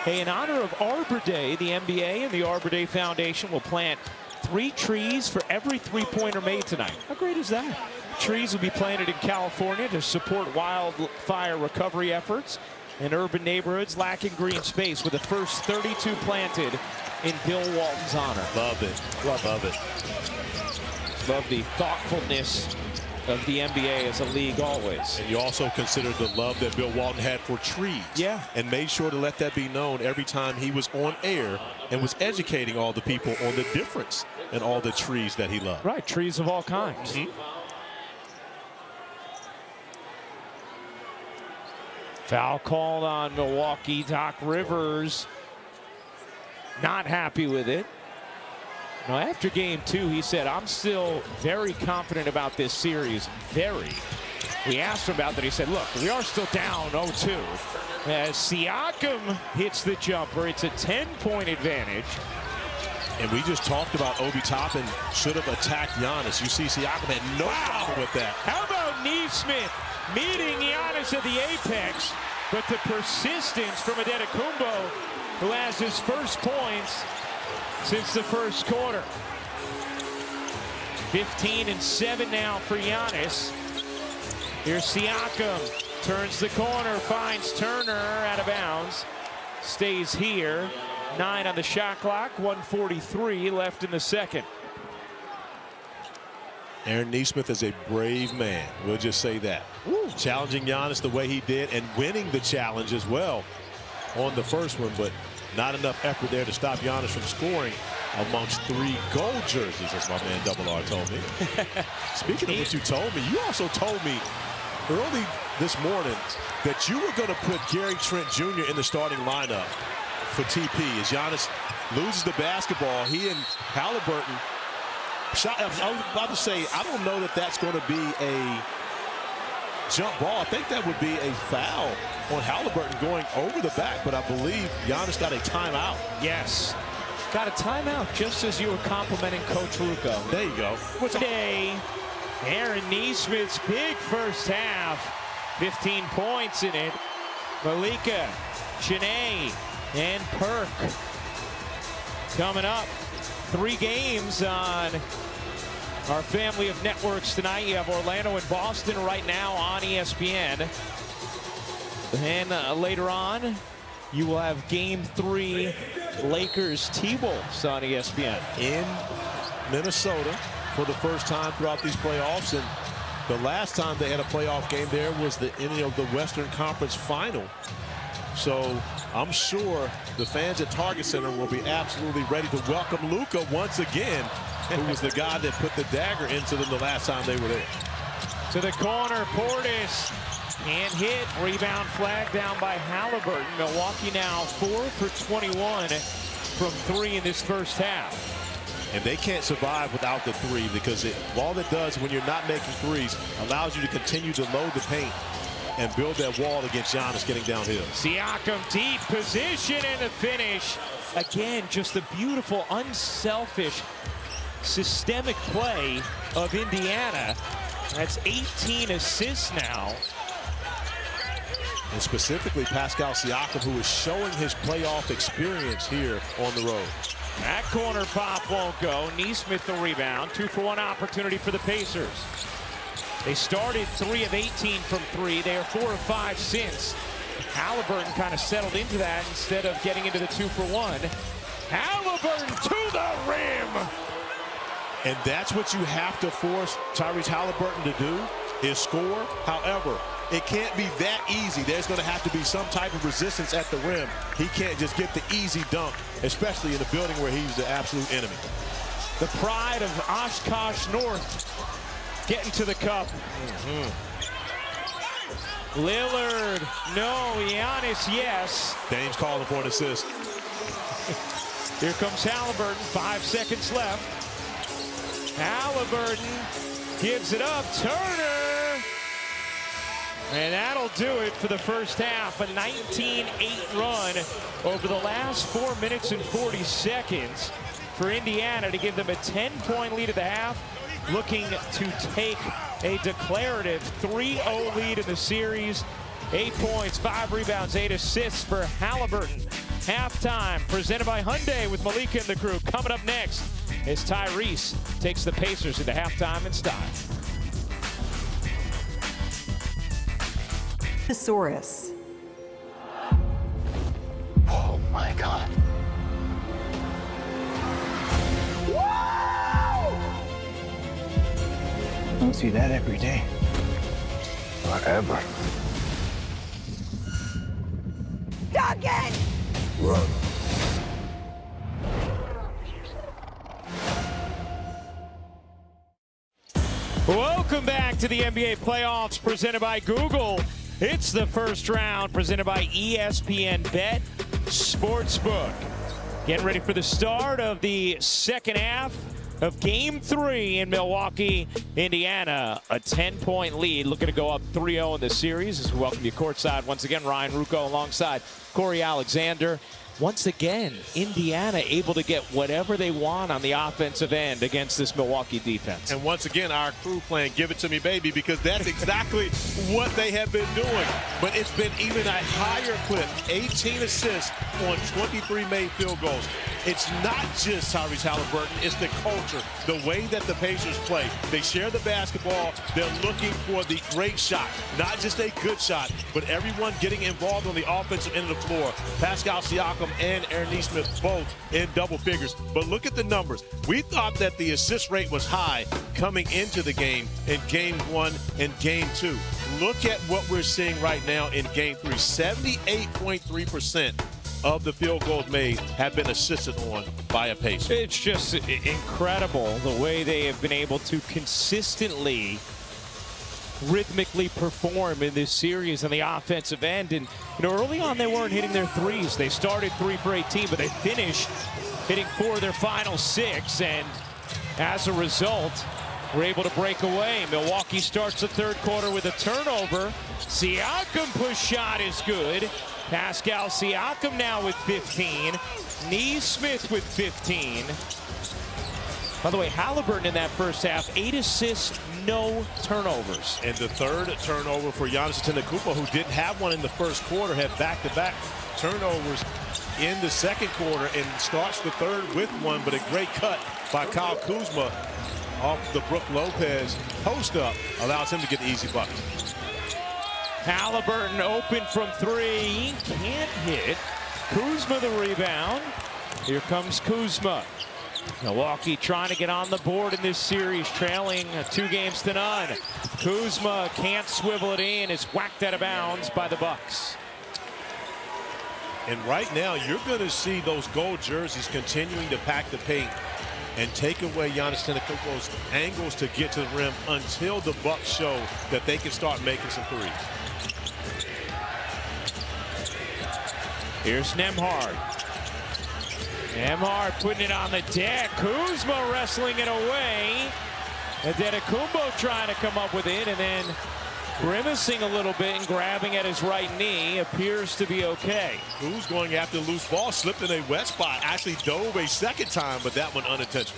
Hey, in honor of Arbor Day, the NBA and the Arbor Day Foundation will plant 3 trees for every 3-pointer made tonight. How great is that? Trees will be planted in California to support wildfire recovery efforts in urban neighborhoods lacking green space, with the first 32 planted in Bill Walton's honor. Love it. Love it. Love the thoughtfulness of the NBA as a league always. And you also consider the love that Bill Walton had for trees. Yeah. And made sure to let that be known every time he was on air and was educating all the people on the difference in all the trees that he loved. Right, trees of all kinds. Foul called on Milwaukee. Doc Rivers not happy with it. Now, after game 2, he said, I'm still very confident about this series. Very. We asked him about that. He said, look, we are still down 0-2. As Siakam hits the jumper, it's a 10-point advantage. And we just talked about Obi Toppin should have attacked Giannis. You see Siakam had no problem with that. How about Nesmith meeting Giannis at the apex, but the persistence from Antetokounmpo, who has his first points since the first quarter. 15 and 7 now for Giannis. Here's Siakam, turns the corner, finds Turner out of bounds, stays here. 9 on the shot clock, 1:43 left in the second. Aaron Nesmith is a brave man. We'll just say that. Ooh. Challenging Giannis the way he did and winning the challenge as well on the first one, but not enough effort there to stop Giannis from scoring amongst 3 gold jerseys, as my man Double R told me. Speaking of what you told me, you also told me early this morning that you were going to put Gary Trent Jr. in the starting lineup for TP. As Giannis loses the basketball, he and Halliburton shot. I was about to say, I don't know that that's going to be a jump ball. I think that would be a foul on Halliburton going over the back, but I believe Giannis got a timeout. Yes. Got a timeout just as you were complimenting Coach Ruocco. There you go. Today, Aaron Nesmith's big first half. 15 points in it. Malika, Chene, and Perk. Coming up, 3 games on our family of networks tonight. You have Orlando and Boston right now on ESPN. And later on, you will have Game 3, Lakers T-Wolves on ESPN. In Minnesota for the first time throughout these playoffs. And the last time they had a playoff game there was the ending of the Western Conference Final. So I'm sure the fans at Target Center will be absolutely ready to welcome Luka once again, who was the guy that put the dagger into them the last time they were there. To the corner, Portis can't hit. Rebound flag down by Halliburton. Milwaukee now 4 for 21 from 3 in this first half. And they can't survive without the 3, because all it does when you're not making threes allows you to continue to load the paint and build that wall against Giannis getting downhill. Siakam deep position and the finish. Again, just a beautiful, unselfish, systemic play of Indiana. That's 18 assists now. And specifically Pascal Siakam, who is showing his playoff experience here on the road. That corner pop won't go. Nesmith the rebound. 2-for-1 opportunity for the Pacers. They started 3 of 18 from 3. They are 4 of 5 since. Halliburton kind of settled into that instead of getting into the 2-for-1. Halliburton to the rim. And that's what you have to force Tyrese Halliburton to do, is score. However, it can't be that easy. There's going to have to be some type of resistance at the rim. He can't just get the easy dunk, especially in a building where he's the absolute enemy. The pride of Oshkosh North getting to the cup. Lillard, no. Giannis, yes. Dame's calling for an assist. Here comes Halliburton, 5 seconds left. Halliburton gives it up. Turner. And that'll do it for the first half. A 19-8 run over the last 4 minutes and 40 seconds for Indiana to give them a 10-point lead at the half. Looking to take a declarative 3-0 lead in the series. 8 points, 5 rebounds, 8 assists for Halliburton. Halftime presented by Hyundai with Malika and the crew. Coming up next as Tyrese takes the Pacers into halftime in style. Thesaurus. Oh my God. Don't see that every day. Forever. Duncan! Run. Welcome back to the NBA playoffs presented by Google. It's the first round presented by ESPN Bet Sportsbook. Getting ready for the start of the second half of Game 3 in Milwaukee, Indiana. A 10-point lead, looking to go up 3-0 in the series. As we welcome you courtside once again, Ryan Ruocco alongside Corey Alexander. Once again, Indiana able to get whatever they want on the offensive end against this Milwaukee defense. And once again, our crew playing Give It To Me Baby, because that's exactly what they have been doing. But it's been even a higher clip. 18 assists on 23 made field goals. It's not just Tyrese Halliburton, it's the culture, the way that the Pacers play. They share the basketball, they're looking for the great shot, not just a good shot, but everyone getting involved on the offensive end of the floor. Pascal Siakam and Aaron Nesmith both in double figures. But look at the numbers. We thought that the assist rate was high coming into the game in Game 1 and Game 2. Look at what we're seeing right now in Game 3. 78.3% of the field goals made have been assisted on by a Pacer. It's just incredible the way they have been able to consistently rhythmically perform in this series on the offensive end. And early on they weren't hitting their threes. They started 3 for 18, but they finished hitting 4 of their final 6, and as a result were able to break away. Milwaukee starts the third quarter with a turnover. Siakam push shot is good. Pascal Siakam now with 15. Nesmith with 15. By the way, Halliburton in that first half, 8 assists, no turnovers. And the third turnover for Giannis Antetokounmpo, who didn't have one in the first quarter, had back-to-back turnovers in the second quarter and starts the third with one, but a great cut by Kyle Kuzma off the Brook Lopez post-up allows him to get the easy bucket. Halliburton open from 3, can't hit. Kuzma the rebound. Here comes Kuzma. Milwaukee trying to get on the board in this series, trailing 2-0. Kuzma can't swivel it in. It's whacked out of bounds by the Bucks. And right now, you're going to see those gold jerseys continuing to pack the paint and take away Giannis Antetokounmpo's angles to get to the rim until the Bucks show that they can start making some threes. Here's Nembhard. Nembhard putting it on the deck. Kuzma wrestling it away. Antetokounmpo trying to come up with it, and then grimacing a little bit and grabbing at his right knee. Appears to be okay. Who's going after the loose ball? Slipped in a wet spot. Actually dove a second time, but that one unintentional.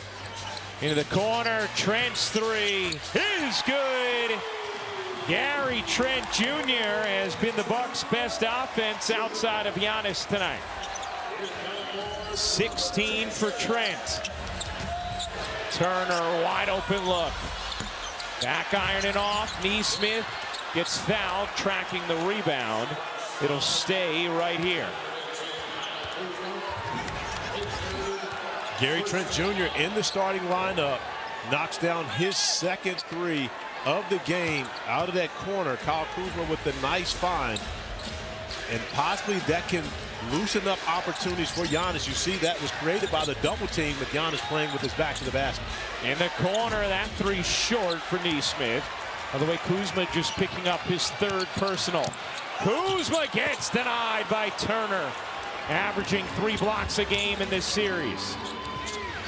Into the corner. Trent's 3 is good. Gary Trent Jr. has been the Bucks' best offense outside of Giannis tonight. 16 for Trent. Turner, wide open look. Back ironing off. Neesmith gets fouled, tracking the rebound. It'll stay right here. Gary Trent Jr. in the starting lineup knocks down his second 3 of the game out of that corner. Kyle Kuzma with the nice find, and possibly that can loosen up opportunities for Giannis. You see that was created by the double team with Giannis playing with his back to the basket. In the corner, that 3 short for Neesmith. By the way, Kuzma just picking up his 3rd personal. Kuzma gets denied by Turner, averaging 3 blocks a game in this series.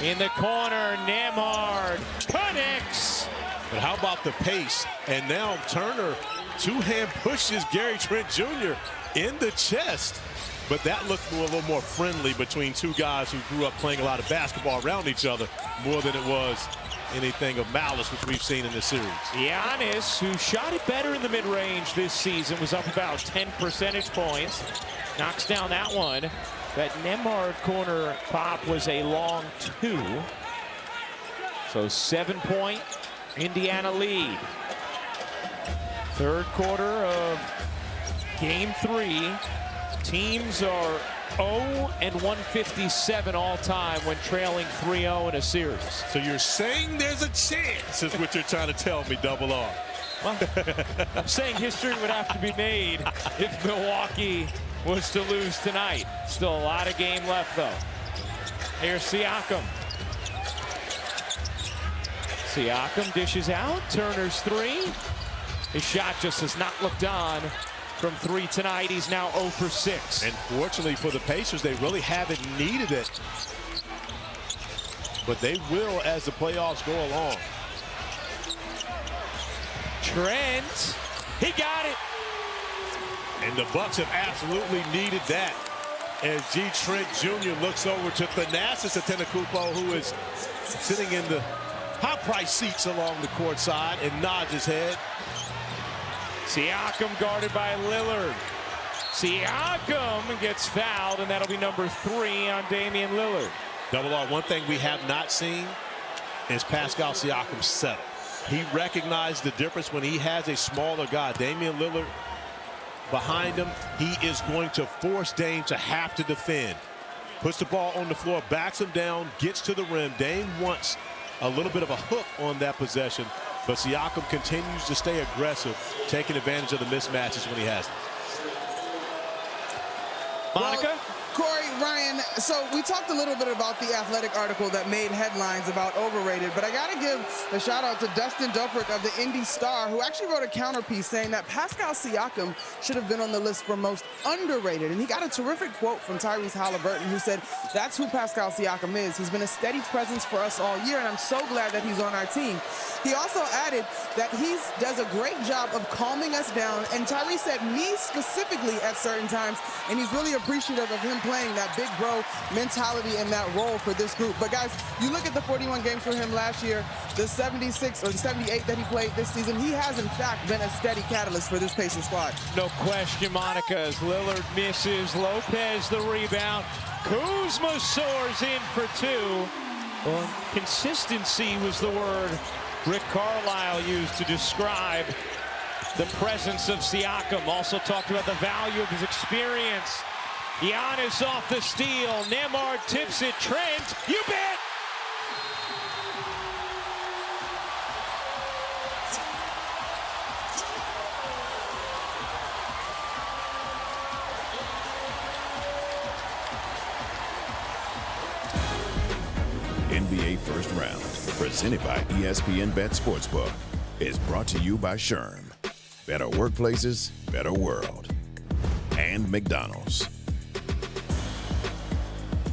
In the corner, Nembhard connects. But how about the pace? And now Turner two-hand pushes Gary Trent Jr. in the chest. But that looked a little more friendly between two guys who grew up playing a lot of basketball around each other more than it was anything of malice, which we've seen in this series. Giannis, who shot it better in the mid-range this season, was up about 10 percentage points. Knocks down that one. That Nembhard corner pop was a long 2. So 7-point Indiana lead. 3rd quarter of game 3. Teams are 0-157 all time when trailing 3-0 in a series. So you're saying there's a chance is what you're trying to tell me, Double R. Well, I'm saying history would have to be made if Milwaukee was to lose tonight. Still a lot of game left, though. Here's Siakam. Siakam dishes out. Turner's 3. His shot just has not looked on from 3 tonight. He's now 0 for 6. And fortunately for the Pacers, they really haven't needed it. But they will as the playoffs go along. Trent, he got it. And the Bucks have absolutely needed that. As G. Trent Jr. looks over to Thanasis Antetokounmpo, who is sitting in the high-priced seats along the court side, and nods his head. Siakam guarded by Lillard. Siakam gets fouled, and that'll be number 3 on Damian Lillard. Double R, one thing we have not seen is Pascal Siakam settle. He recognized the difference when he has a smaller guy, Damian Lillard, behind him. He is going to force Dame to have to defend. Puts the ball on the floor, backs him down, gets to the rim. Dame wants a little bit of a hook on that possession, but Siakam continues to stay aggressive, taking advantage of the mismatches when he has them. Monica? Well, Corey, Ryan, so we talked a little bit about the Athletic article that made headlines about overrated, but I got to give a shout out to Dustin Doprick of the Indy Star, who actually wrote a counterpiece saying that Pascal Siakam should have been on the list for most underrated. And he got a terrific quote from Tyrese Halliburton, who said, that's who Pascal Siakam is. He's been a steady presence for us all year, and I'm so glad that he's on our team. He also added that he does a great job of calming us down, and Tyrese said me specifically at certain times, and he's really appreciative of him playing that that big bro mentality and that role for this group. But guys, you look at the 41 games for him last year, the 76 or the 78 that he played this season, he has in fact been a steady catalyst for this Pacers squad. No question, Monica, as Lillard misses, Lopez the rebound, Kuzma soars in for two. Well, consistency was the word Rick Carlisle used to describe the presence of Siakam. Also talked about the value of his experience. Giannis off the steal. Nembhard tips it. Trent, you bet! NBA First Round, presented by ESPN Bet Sportsbook, is brought to you by Sherm. Better workplaces, better world. And McDonald's.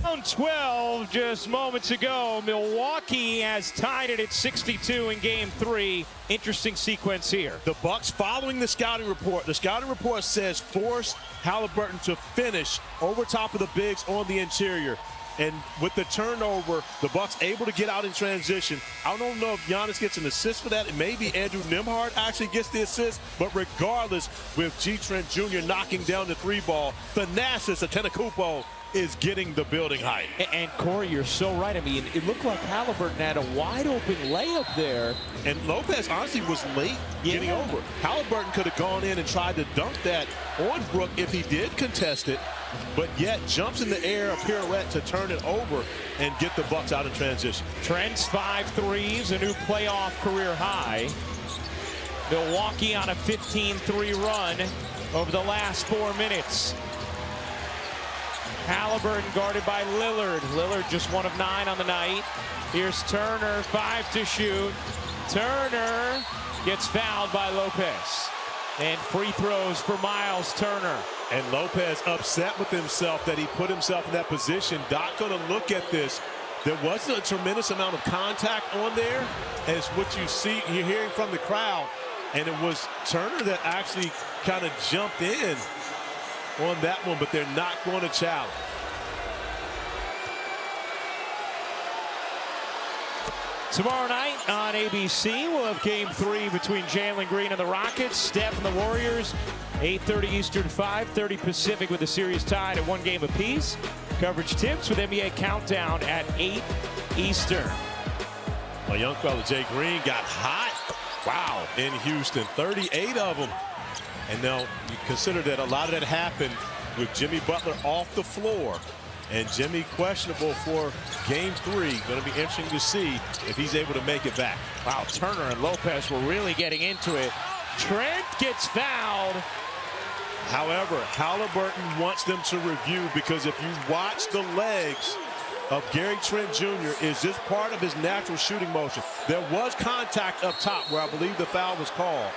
Round 12 just moments ago. Milwaukee has tied it at 62 in game 3. Interesting sequence here. The Bucks following the scouting report. The scouting report says force Halliburton to finish over top of the bigs on the interior. And with the turnover, the Bucks able to get out in transition. I don't know if Giannis gets an assist for that. And maybe Andrew Nembhard actually gets the assist. But regardless, with G. Trent Jr. knocking down the three ball, Thanasis Antetokounmpo is getting the building height. And Corey, you're so right. I mean, it looked like Halliburton had a wide open layup there. And Lopez honestly was late getting over. Halliburton could have gone in and tried to dunk that on Brook if he did contest it, but yet jumps in the air, a pirouette to turn it over and get the Bucks out in transition. Trent's 5 threes, a new playoff career high. Milwaukee on a 15-3 run over the last 4 minutes. Halliburton guarded by Lillard. Lillard just 1 of 9 on the night. Here's Turner, 5 to shoot. Turner gets fouled by Lopez. And free throws for Miles Turner. And Lopez upset with himself that he put himself in that position. Doc going to look at this. There wasn't a tremendous amount of contact on there, as what you see, you're hearing from the crowd. And it was Turner that actually kind of jumped in on that one, but they're not going to challenge. Tomorrow night on ABC, we'll have game 3 between Jalen Green and the Rockets, Steph and the Warriors, 8:30 Eastern, 5:30 Pacific, with the series tied at 1 game apiece. Coverage tips with NBA Countdown at 8 Eastern. A young fella, Jay Green, got hot. Wow, in Houston, 38 of them. And now you consider that a lot of that happened with Jimmy Butler off the floor. And Jimmy questionable for game 3. Going to be interesting to see if he's able to make it back. Wow, Turner and Lopez were really getting into it. Trent gets fouled. However, Halliburton wants them to review, because if you watch the legs of Gary Trent Jr., is this part of his natural shooting motion. There was contact up top where I believe the foul was called.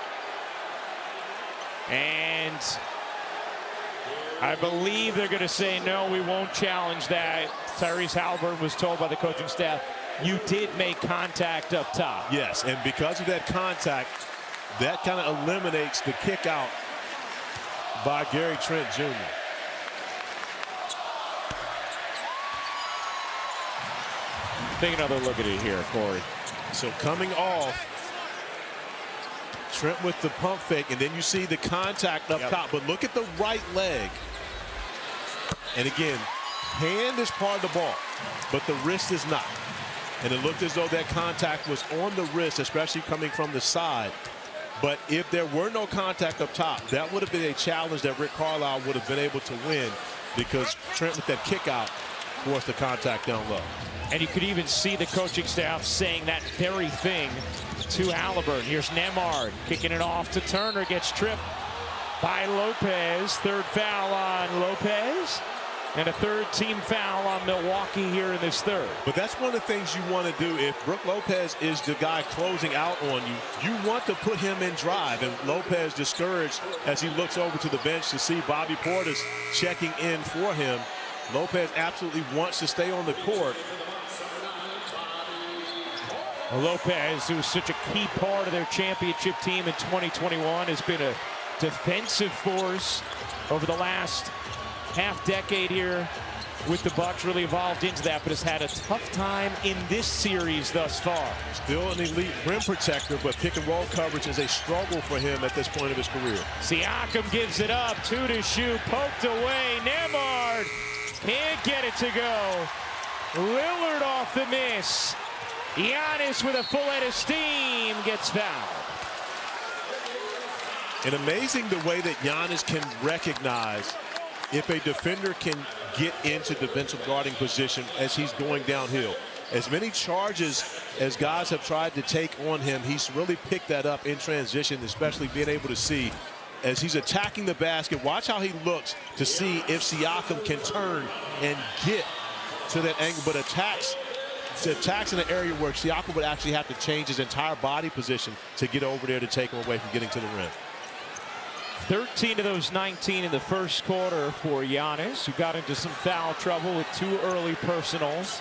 And I believe they're going to say, no, we won't challenge that. Tyrese Halliburton was told by the coaching staff, you did make contact up top. Yes, and because of that contact, that kind of eliminates the kick out by Gary Trent Jr. Take another look at it here, Corey. So coming off, Trent with the pump fake, and then you see the contact up top. But look at the right leg. And again, hand is part of the ball, but the wrist is not. And it looked as though that contact was on the wrist, especially coming from the side. But if there were no contact up top, that would have been a challenge that Rick Carlisle would have been able to win, because Trent with that kick out forced the contact down low. And you could even see the coaching staff saying that very thing to Halliburton. Here's Nembhard kicking it off to Turner, gets tripped by Lopez. Third foul on Lopez, and a third team foul on Milwaukee here in this third. But that's one of the things you want to do. If Brook Lopez is the guy closing out on you, you want to put him in drive. And Lopez discouraged as he looks over to the bench to see Bobby Portis checking in for him. Lopez absolutely wants to stay on the court. Lopez, who's such a key part of their championship team in 2021, has been a defensive force over the last half decade here with the Bucks, really evolved into that, but has had a tough time in this series thus far. Still an elite rim protector, but pick and roll coverage is a struggle for him at this point of his career. Siakam gives it up, 2 to shoot, poked away. Nembhard can't get it to go. Lillard off the miss. Giannis with a full head of steam gets fouled. And amazing the way that Giannis can recognize if a defender can get into defensive guarding position as he's going downhill. As many charges as guys have tried to take on him, he's really picked that up in transition, especially being able to see as he's attacking the basket. Watch how he looks to see if Siakam can turn and get to that angle, but attacks in an area where Siakam would actually have to change his entire body position to get over there to take him away from getting to the rim. 13 of those 19 in the first quarter for Giannis, who got into some foul trouble with 2 early personals.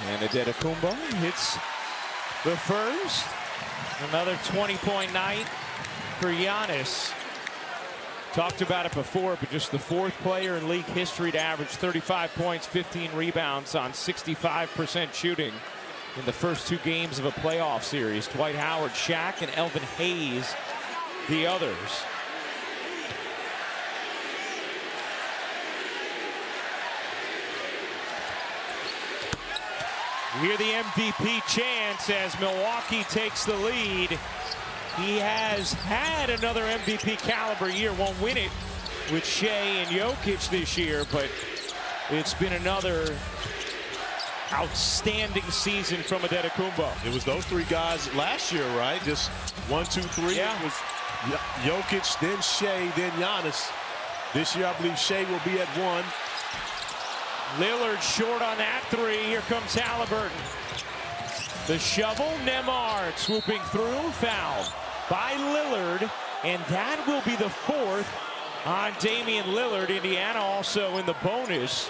And Antetokounmpo hits the first. Another 20-point night for Giannis. Talked about it before, but just the 4th player in league history to average 35 points, 15 rebounds on 65% shooting in the first 2 games of a playoff series. Dwight Howard, Shaq, and Elvin Hayes, the others. We hear the MVP chants as Milwaukee takes the lead. He has had another MVP caliber year. Won't win it with Shea and Jokic this year, but it's been another outstanding season from Antetokounmpo. It was those 3 guys last year, right? Just 1, 2, 3. Yeah. It was Jokic, then Shea, then Giannis. This year, I believe Shea will be at 1. Lillard short on that 3. Here comes Halliburton. The shovel, Nembhard swooping through, fouled by Lillard, and that will be the 4th on Damian Lillard. Indiana also in the bonus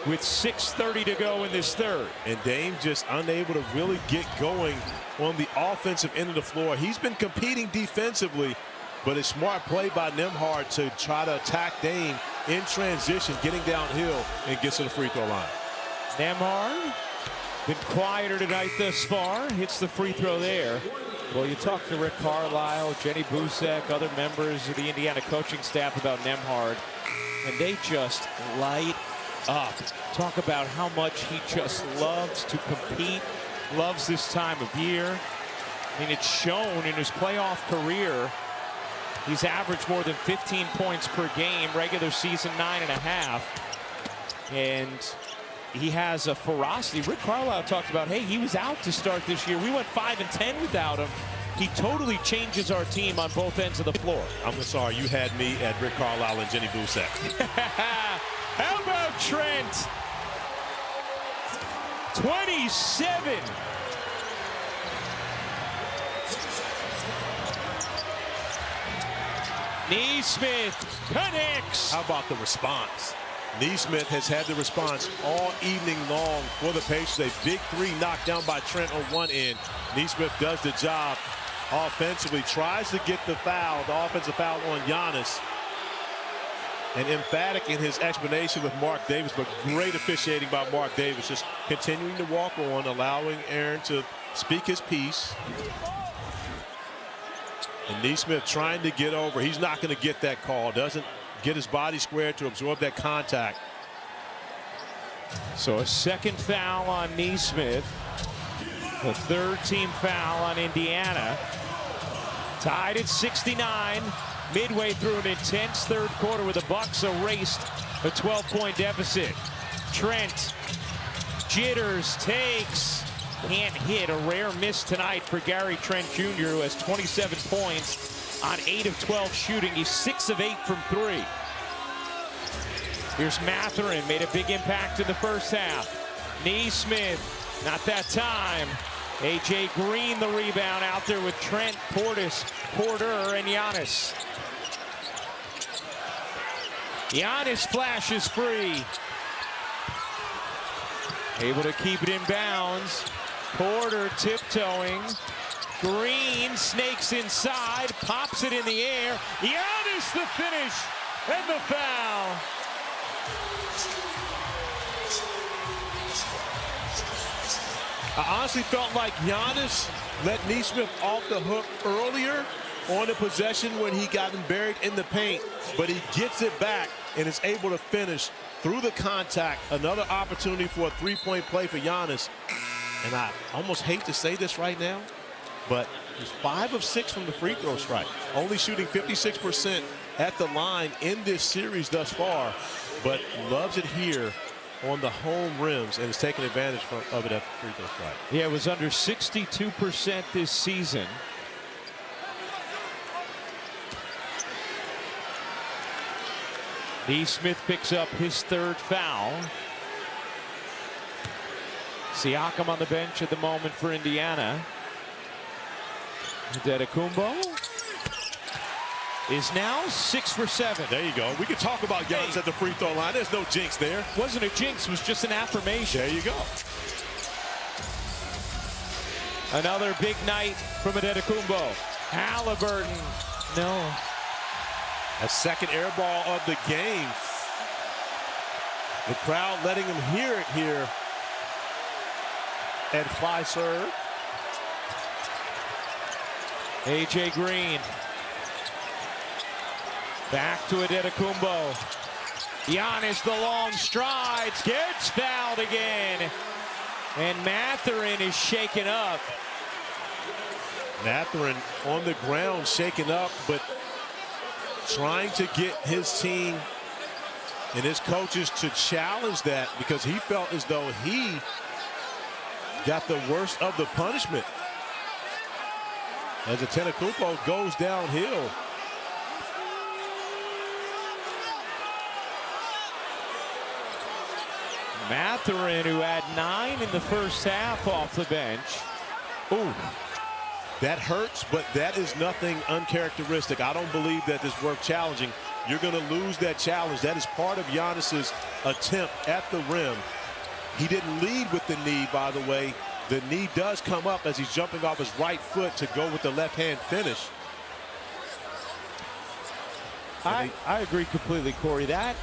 with 6:30 to go in this 3rd. And Dame just unable to really get going on the offensive end of the floor. He's been competing defensively, but a smart play by Nembhard to try to attack Dame in transition, getting downhill, and gets to the free throw line. Nembhard been quieter tonight thus far. Hits the free throw there. Well, you talk to Rick Carlisle, Jenny Busek, other members of the Indiana coaching staff about Nembhard, and they just light up. Talk about how much he just loves to compete, loves this time of year. I mean, it's shown in his playoff career. He's averaged more than 15 points per game, regular season 9.5. And he has a ferocity. Rick Carlisle talked about, hey, he was out to start this year. We went 5-10 without him. He totally changes our team on both ends of the floor. I'm sorry, you had me at Rick Carlisle and Jenny Busek. How about Trent? 27. Nesmith connects. How about the response? Nesmith has had the response all evening long for the Pacers. A big 3 knocked down by Trent on one end. Nesmith does the job offensively, tries to get the foul, the offensive foul on Giannis. And emphatic in his explanation with Mark Davis, but great officiating by Mark Davis, just continuing to walk on, allowing Aaron to speak his piece. And Nesmith trying to get over. He's not going to get that call. Doesn't get his body squared to absorb that contact. So a 2nd foul on Nesmith. The 3rd team foul on Indiana. Tied at 69. Midway through an intense 3rd quarter with the Bucks erased a 12-point deficit. Trent jitters, takes, can't hit. A rare miss tonight for Gary Trent Jr., who has 27 points on 8 of 12 shooting. He's 6 of 8 from 3. Here's Mathurin, made a big impact in the first half. Nesmith, not that time. A.J. Green the rebound out there with Trent, Porter, and Giannis. Giannis flashes free. Able to keep it in bounds. Porter tiptoeing. Green snakes inside, pops it in the air. Giannis the finish and the foul. I honestly felt like Giannis let Nesmith off the hook earlier on the possession when he got him buried in the paint, but he gets it back and is able to finish through the contact. Another opportunity for a three-point play for Giannis. And I almost hate to say this right now, but he's 5 of 6 from the free throw strike. Only shooting 56% at the line in this series thus far, but loves it here on the home rims and is taking advantage of it at the free throw strike. Yeah, it was under 62% this season. Nesmith picks up his 3rd foul. Siakam on the bench at the moment for Indiana. Antetokounmpo is now 6 for 7. There you go. We could talk about Giannis at the free throw line. There's no jinx there. Wasn't a jinx, it was just an affirmation. There you go. Another big night from Antetokounmpo. Halliburton, no. A second air ball of the game. The crowd letting him hear it here at Fiserv. AJ Green. Back to Antetokounmpo. Giannis, the long strides, gets fouled again. And Mathurin is shaken up. Mathurin on the ground, shaken up, but trying to get his team and his coaches to challenge that because he felt as though he got the worst of the punishment as Antetokounmpo goes downhill. Mathurin, who had 9 in the first half off the bench. Ooh, that hurts, but that is nothing uncharacteristic. I don't believe that is worth challenging. You're going to lose that challenge. That is part of Giannis's attempt at the rim. He didn't lead with the knee, by the way. The knee does come up as he's jumping off his right foot to go with the left-hand finish. I agree completely, Corey. That,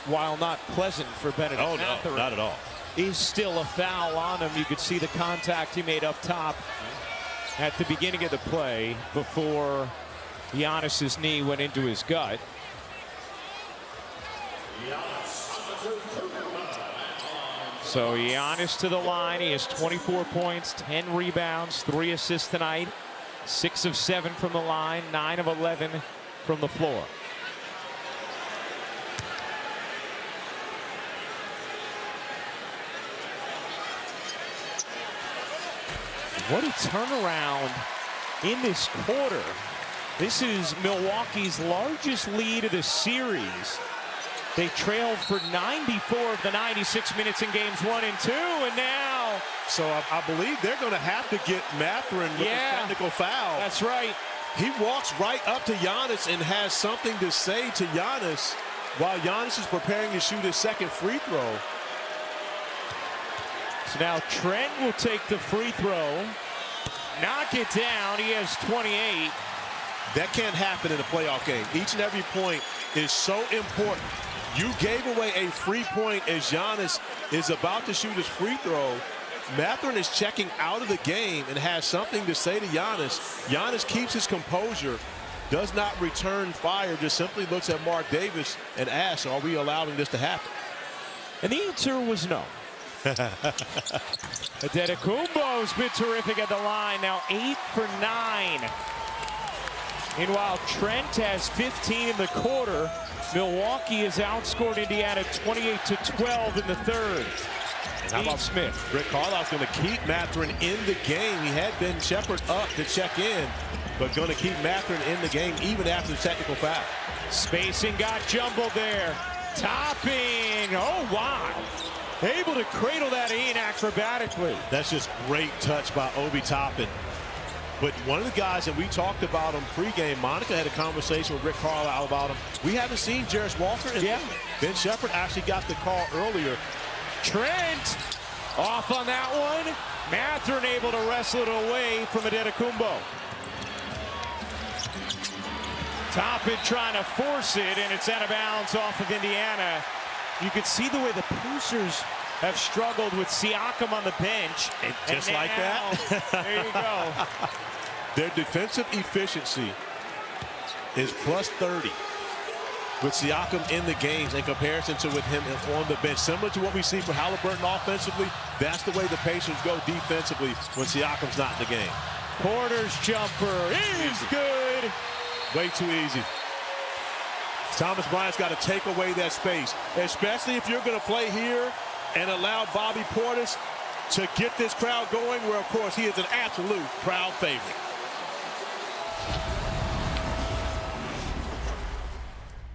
while not pleasant for Bennett, no, not at all, is still a foul on him. You could see the contact he made up top at the beginning of the play before Giannis's knee went into his gut. So Giannis to the line. He has 24 points, 10 rebounds, 3 assists tonight, 6 of 7 from the line, 9 of 11 from the floor. What a turnaround in this quarter. This is Milwaukee's largest lead of the series. They trailed for 94 of the 96 minutes in games 1 and 2, and now. So I believe they're going to have to get Mathurin with a technical foul. That's right. He walks right up to Giannis and has something to say to Giannis while Giannis is preparing to shoot his second free throw. So now Trent will take the free throw, knock it down. He has 28. That can't happen in a playoff game. Each and every point is so important. You gave away a free point as Giannis is about to shoot his free throw. Mathurin is checking out of the game and has something to say to Giannis. Giannis keeps his composure, does not return fire, just simply looks at Mark Davis and asks, are we allowing this to happen? And the answer was no. Antetokounmpo's been terrific at the line, now 8 for 9. Meanwhile, Trent has 15 in the quarter. Milwaukee has outscored Indiana 28-12 in the third. And how about Smith? Rick Carlisle's going to keep Mathurin in the game. He had Ben Shepherd up to check in, but going to keep Mathurin in the game even after the technical foul. Spacing got jumbled there. Topping. Oh, wow. Able to cradle that in acrobatically. That's just great touch by Obi Toppin. But one of the guys that we talked about him pregame, Monica had a conversation with Rick Carlisle about him. We haven't seen Jarris Walter. And Ben Shepherd actually got the call earlier. Trent off on that one. Mathurin able to wrestle it away from Antetokounmpo. Toppin trying to force it, and it's out of bounds off of Indiana. You could see the way the Pacers have struggled with Siakam on the bench. And just like that, there you go. Their defensive efficiency is plus 30 with Siakam in the games in comparison to with him on the bench. Similar to what we see for Halliburton offensively, that's the way the Pacers go defensively when Siakam's not in the game. Porter's jumper is good. Way too easy. Thomas Bryant's got to take away that space, especially if you're going to play here and allow Bobby Portis to get this crowd going, where, of course, he is an absolute crowd favorite.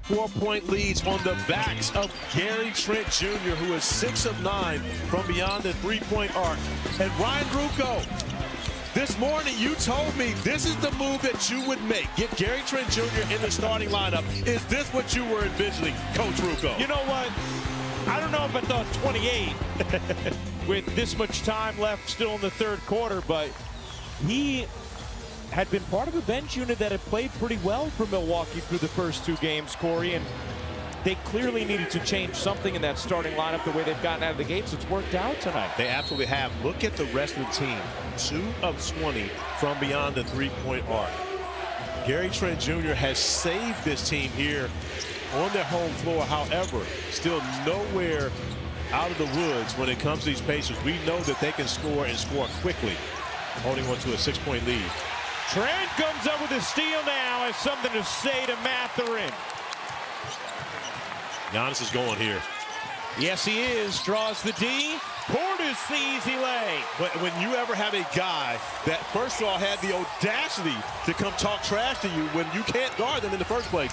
Four-point leads on the backs of Gary Trent Jr., who is 6 of 9 from beyond the three-point arc. And Ryan Ruocco, this morning you told me this is the move that you would make. Get Gary Trent Jr. in the starting lineup. Is this what you were envisioning, Coach Ruocco? You know what? I don't know if I thought 28 with this much time left still in the third quarter, but he had been part of a bench unit that had played pretty well for Milwaukee through the first two games, Corey, and they clearly needed to change something in that starting lineup the way they've gotten out of the gates. It's worked out tonight. They absolutely have. Look at the rest of the team. 2 of 20 from beyond the three-point arc. Gary Trent Jr. has saved this team here on their home floor. However, still nowhere out of the woods when it comes to these Pacers. We know that they can score and score quickly, holding on to a 6-point lead. Trent comes up with a steal now, has something to say to Mathurin. Giannis is going here. Yes, he is. Draws the D. Portis the easy lay. But when you ever have a guy that, first of all, had the audacity to come talk trash to you when you can't guard them in the first place,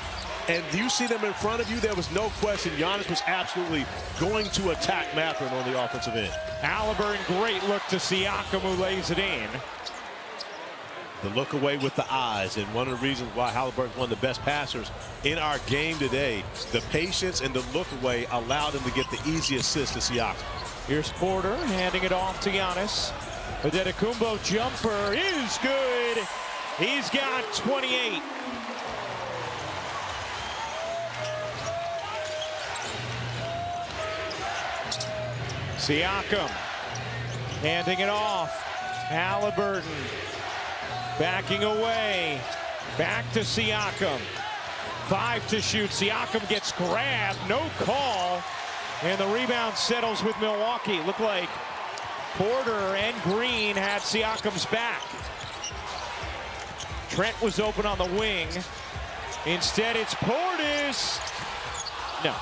and you see them in front of you, there was no question Giannis was absolutely going to attack Mathurin on the offensive end. Halliburton, great look to Siakam, who lays it in. The look away with the eyes, and one of the reasons why Halliburton's one of the best passers in our game today. The patience and the look away allowed him to get the easy assist to Siakam. Here's Porter handing it off to Giannis. Antetokounmpo jumper is good. He's got 28. Siakam handing it off. Halliburton backing away. Back to Siakam. 5 to shoot. Siakam gets grabbed. No call. And the rebound settles with Milwaukee. Looked like Porter and Green had Siakam's back. Trent was open on the wing. Instead, it's Portis. No.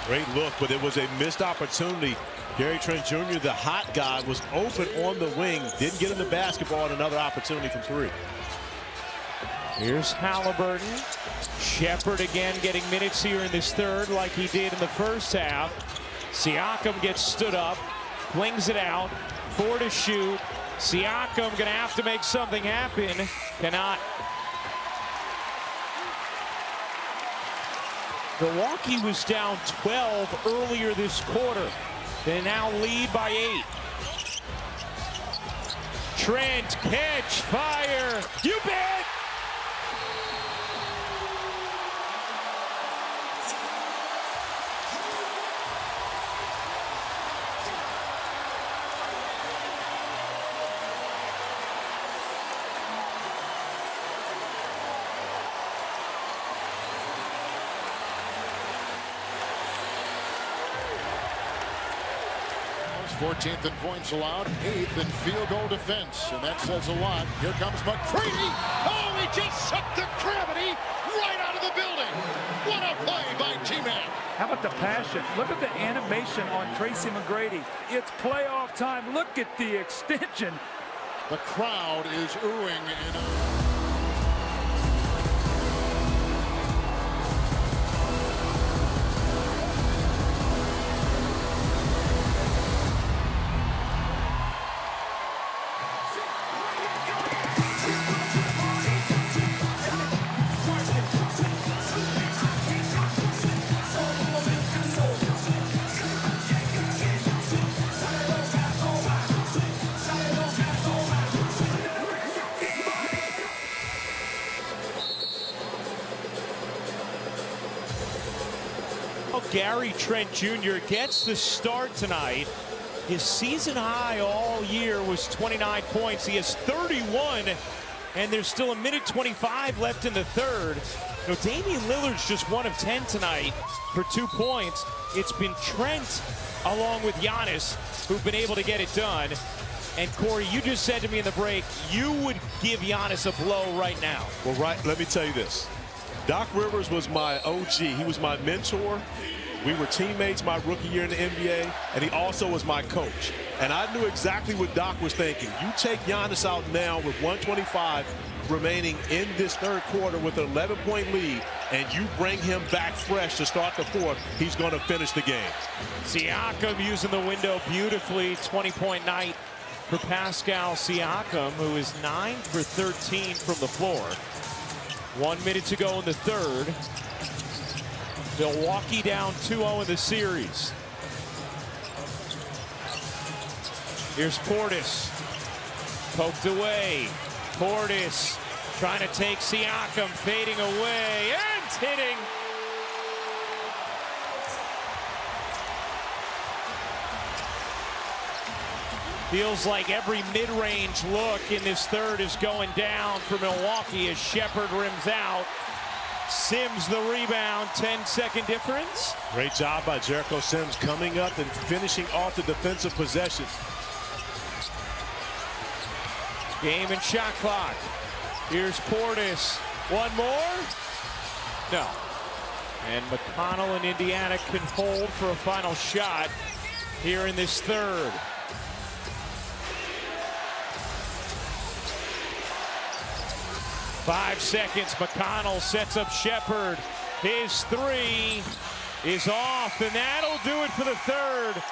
Great look, but it was a missed opportunity. Gary Trent Jr., the hot guy, was open on the wing. Didn't get in the basketball, and another opportunity from 3. Here's Halliburton. Shepherd again getting minutes here in this third like he did in the first half. Siakam gets stood up, flings it out, 4 to shoot. Siakam gonna have to make something happen. Cannot. Milwaukee was down 12 earlier this quarter. They now lead by 8. Trent, catch, fire, you bet! Fourteenth in points allowed, 8th in field goal defense, and that says a lot. Here comes McCready. Oh, he just sucked the gravity right out of the building. What a play by T-Man. How about the passion? Look at the animation on Tracy McGrady. It's playoff time. Look at the extension. The crowd is oohing and Gary Trent Jr. gets the start tonight. His season high all year was 29 points. He has 31, and there's still 1:25 left in the third. You know, Damian Lillard's just 1 of 10 tonight for 2 points. It's been Trent along with Giannis who've been able to get it done. And Corey, you just said to me in the break, you would give Giannis a blow right now. Well, let me tell you this. Doc Rivers was my OG. He was my mentor. We were teammates my rookie year in the NBA, and he also was my coach. And I knew exactly what Doc was thinking. You take Giannis out now with 1:25 remaining in this third quarter with an 11-point lead, and you bring him back fresh to start the fourth, he's going to finish the game. Siakam using the window beautifully. 20-point night for Pascal Siakam, who is 9 for 13 from the floor. 1 minute to go in the third. Milwaukee down 2-0 in the series. Here's Portis. Poked away. Portis trying to take Siakam, fading away and hitting. Feels like every mid-range look in this third is going down for Milwaukee as Shepherd rims out. Sims the rebound, 10-second difference. Great job by Jericho Sims coming up and finishing off the defensive possession. Game and shot clock. Here's Portis. One more? No. And McConnell and Indiana can hold for a final shot here in this third. Five seconds. McConnell sets up Shepherd. His three is off, and that'll do it for the third.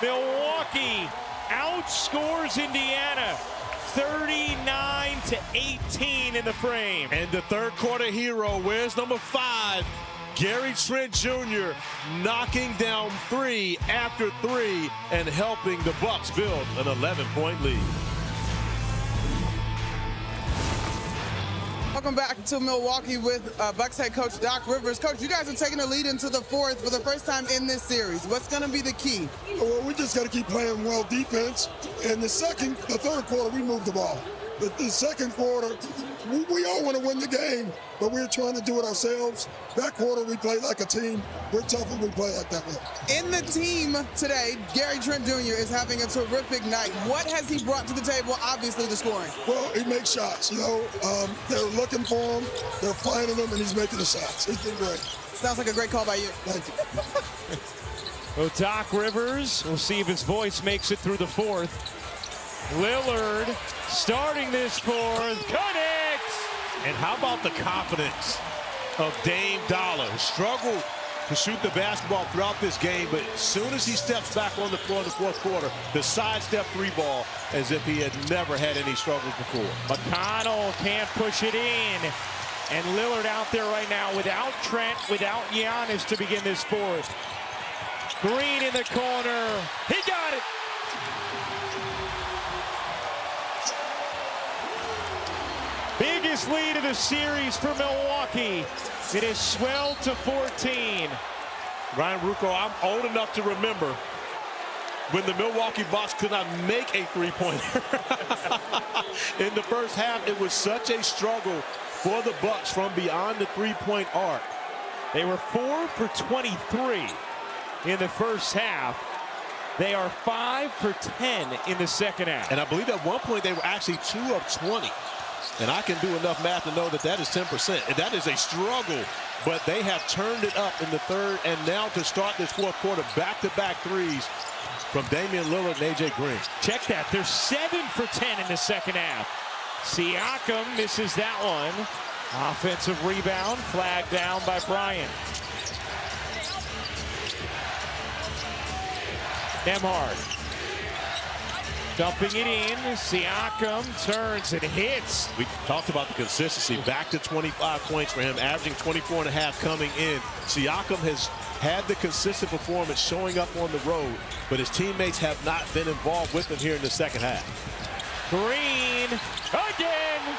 Milwaukee outscores Indiana 39-18 in the frame. And the third quarter hero, where's number 5? Gary Trent Jr. knocking down 3 after 3 and helping the Bucks build an 11-point lead. Welcome back to Milwaukee with Bucks head coach Doc Rivers. Coach, you guys are taking the lead into the fourth for the first time in this series. What's going to be the key? Well, we just got to keep playing well defense. And the third quarter, we moved the ball. The second quarter, we all want to win the game, but we're trying to do it ourselves. That quarter, we played like a team. We're tough when we play like that way. In the team today, Gary Trent Jr. is having a terrific night. What has he brought to the table? Obviously, the scoring. Well, he makes shots. You know, they're looking for him, they're finding him, and he's making the shots. He's been great. Sounds like a great call by you. Thank you. Well, Doc Rivers, we'll see if his voice makes it through the fourth. Lillard starting this fourth, connects! And how about the confidence of Dame Dollar? Struggled to shoot the basketball throughout this game, but as soon as he steps back on the floor in the fourth quarter, the sidestep 3 ball as if he had never had any struggles before. McConnell can't push it in. And Lillard out there right now without Trent, without Giannis to begin this fourth. Green in the corner. He got it. Biggest lead of the series for Milwaukee. It is swelled to 14. Ryan Rucco, I'm old enough to remember when the Milwaukee Bucks could not make a three-pointer. In the first half, it was such a struggle for the Bucks from beyond the three-point arc. They were 4 for 23 in the first half. They are 5 for 10 in the second half. And I believe at one point they were actually 2 of 20. And I can do enough math to know that that is 10%. And that is a struggle. But they have turned it up in the third. And now to start this fourth quarter, back-to-back threes from Damian Lillard and A.J. Green. Check that. They're 7 for 10 in the second half. Siakam misses that one. Offensive rebound, flagged down by Bryant. Nembhard dumping it in. Siakam turns and hits. We talked about the consistency. Back to 25 points for him, averaging 24.5 coming in. Siakam has had the consistent performance showing up on the road, but his teammates have not been involved with him here in the second half. Green again.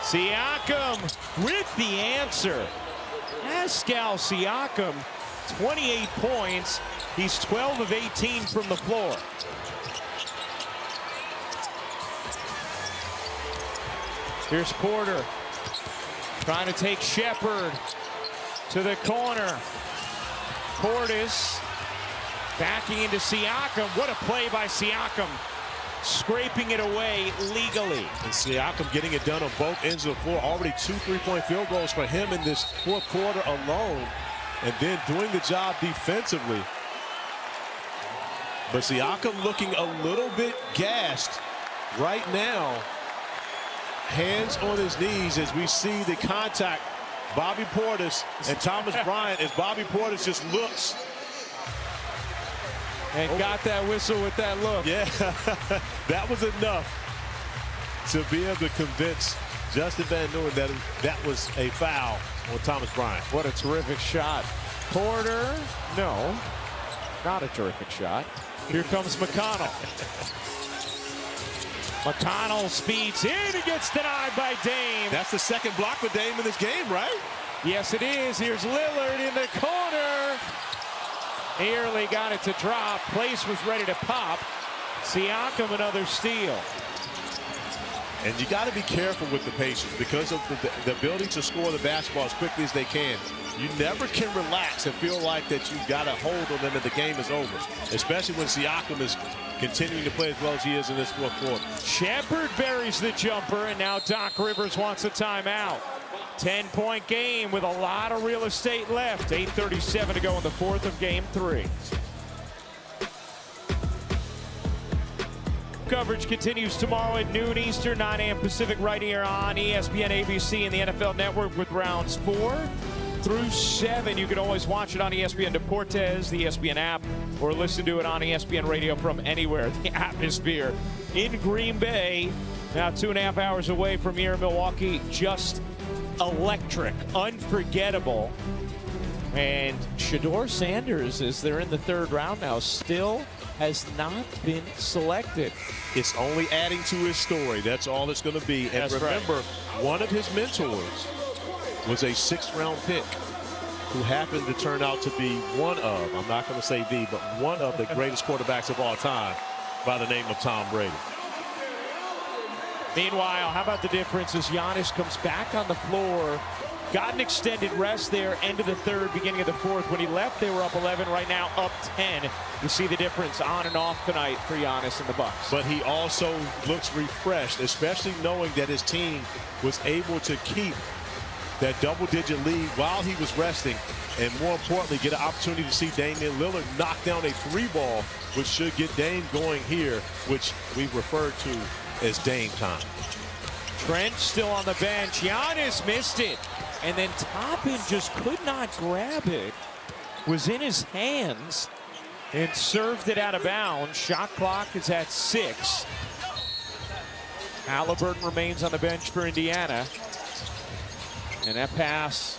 Siakam with the answer. Pascal Siakam, 28 points. He's 12 of 18 from the floor. Here's Porter trying to take Shepherd to the corner. Portis backing into Siakam. What a play by Siakam. Scraping it away legally. And Siakam getting it done on both ends of the floor. Already 2 3-point field goals for him in this fourth quarter alone. And then doing the job defensively. But Siakam looking a little bit gassed right now. Hands on his knees as we see the contact. Bobby Portis and Thomas Bryant as Bobby Portis just looks. And got that whistle with that look. Yeah, that was enough to be able to convince Justin Van Nieuwen that that was a foul on Thomas Bryant. What a terrific shot. Porter, no, not a terrific shot. Here comes McConnell. McConnell speeds in and gets denied by Dame. That's the second block for Dame in this game, right? Yes, it is. Here's Lillard in the corner. Nearly got it to drop. Place was ready to pop. Siakam, another steal. And you got to be careful with the patience because of the ability to score the basketball as quickly as they can. You never can relax and feel like that you've got a hold on them and the game is over, especially when Siakam is continuing to play as well as he is in this fourth quarter. Shepherd buries the jumper, and now Doc Rivers wants a timeout. 10-point game with a lot of real estate left. 8:37 to go in the fourth of game 3. Coverage continues tomorrow at noon Eastern, 9 a.m. Pacific, right here on ESPN, ABC, and the NFL Network with rounds 4 through 7. You can always watch it on ESPN Deportes, the ESPN app, or listen to it on ESPN Radio from anywhere. The atmosphere in Green Bay, now 2.5 hours away from here in Milwaukee, just electric, unforgettable. And Shedeur Sanders, as they're in the third round now, still has not been selected. It's only adding to his story. That's all it's going to be. And That's remember, right. One of his mentors was a 6th-round pick who happened to turn out to be one of, I'm not going to say the, but one of the greatest quarterbacks of all time by the name of Tom Brady. Meanwhile, how about the difference as Giannis comes back on the floor? Got an extended rest there, end of the third, beginning of the fourth. When he left, they were up 11. Right now, up 10. You see the difference on and off tonight for Giannis and the Bucks. But he also looks refreshed, especially knowing that his team was able to keep that double-digit lead while he was resting, and more importantly, get an opportunity to see Damian Lillard knock down a 3-ball, which should get Dame going here, which we refer to as Dame time. Trent still on the bench. Giannis missed it. And then Toppin just could not grab it. Was in his hands and served it out of bounds. Shot clock is at 6. Halliburton remains on the bench for Indiana. And that pass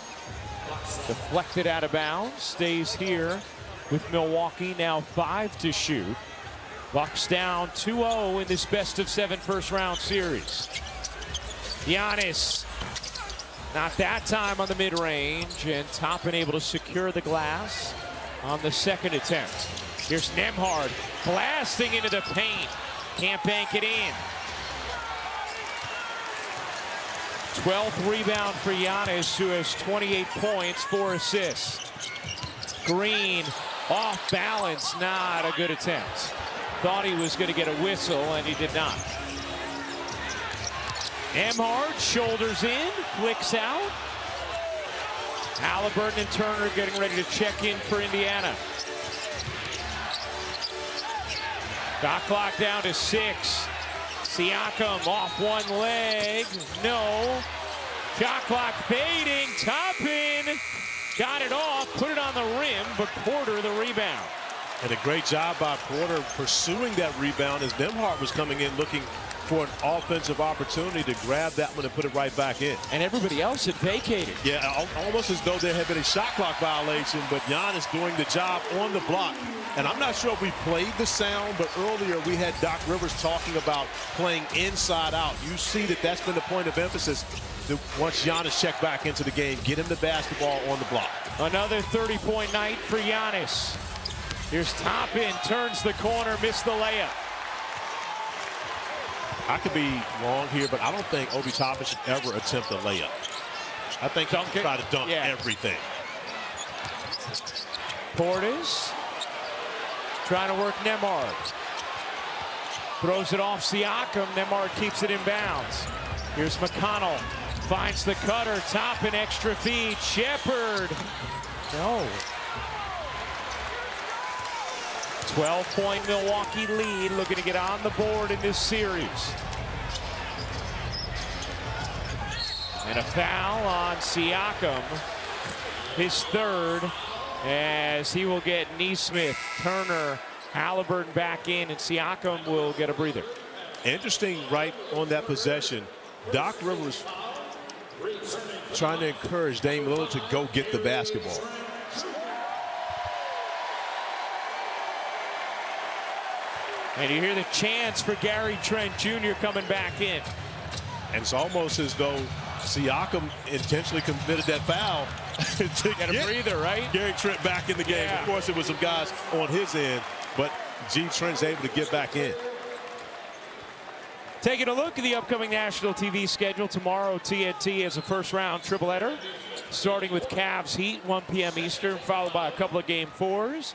deflected out of bounds. Stays here with Milwaukee. Now 5 to shoot. Bucks down 2-0 in this best-of-7 first-round series. Giannis, not that time on the mid-range, and Toppin able to secure the glass on the second attempt. Here's Nembhard blasting into the paint. Can't bank it in. 12th rebound for Giannis, who has 28 points, 4 assists. Green off balance, not a good attempt. Thought he was going to get a whistle, and he did not. Nembhard shoulders in, flicks out. Halliburton and Turner getting ready to check in for Indiana. Shot clock down to 6. Siakam off one leg. No. Shot clock fading. Toppin got it off, put it on the rim, but Porter the rebound. And a great job by Porter pursuing that rebound as Nembhard was coming in looking for an offensive opportunity to grab that one and put it right back in. And everybody else had vacated. Yeah, almost as though there had been a shot clock violation, but Giannis doing the job on the block. And I'm not sure if we played the sound, but earlier we had Doc Rivers talking about playing inside out. You see that that's been the point of emphasis. Once Giannis checked back into the game, get him the basketball on the block. Another 30-point night for Giannis. Here's Toppin, turns the corner, missed the layup. I could be wrong here, but I don't think Obi Toppin should ever attempt a layup. I think he should try to dunk everything. Portis trying to work Nembhard. Throws it off Siakam. Nembhard keeps it in bounds. Here's McConnell. Finds the cutter. Toppin extra feed. Shepherd. No. 12-point Milwaukee lead. Looking to get on the board in this series. And a foul on Siakam. His third, as he will get Nesmith, Turner, Halliburton back in, and Siakam will get a breather. Interesting right on that possession. Doc Rivers trying to encourage Dame Lillard to go get the basketball. And you hear the chants for Gary Trent Jr. coming back in. And it's almost as though Siakam intentionally committed that foul to get a breather, right? Gary Trent back in the game. Yeah. Of course, it was some guys on his end, but G. Trent's able to get back in. Taking a look at the upcoming national TV schedule. Tomorrow, TNT has a first-round tripleheader, starting with Cavs Heat, 1 p.m. Eastern, followed by a couple of Game 4s.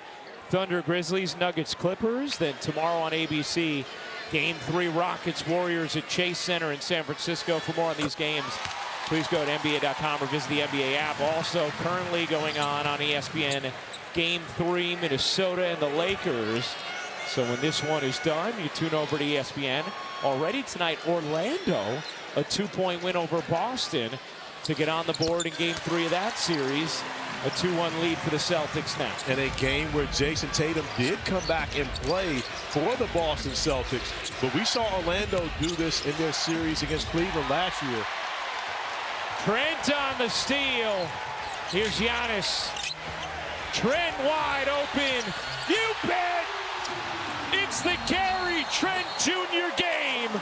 Thunder, Grizzlies, Nuggets, Clippers. Then tomorrow on ABC, Game 3, Rockets, Warriors at Chase Center in San Francisco. For more on these games, please go to NBA.com or visit the NBA app. Also currently going on ESPN, Game 3, Minnesota and the Lakers. So when this one is done, you tune over to ESPN. Already tonight, Orlando, a 2-point win over Boston to get on the board in Game 3 of that series. A 2-1 lead for the Celtics now. In a game where Jason Tatum did come back and play for the Boston Celtics. But we saw Orlando do this in their series against Cleveland last year. Trent on the steal. Here's Giannis. Trent wide open. You bet. It's the Gary Trent Jr. game.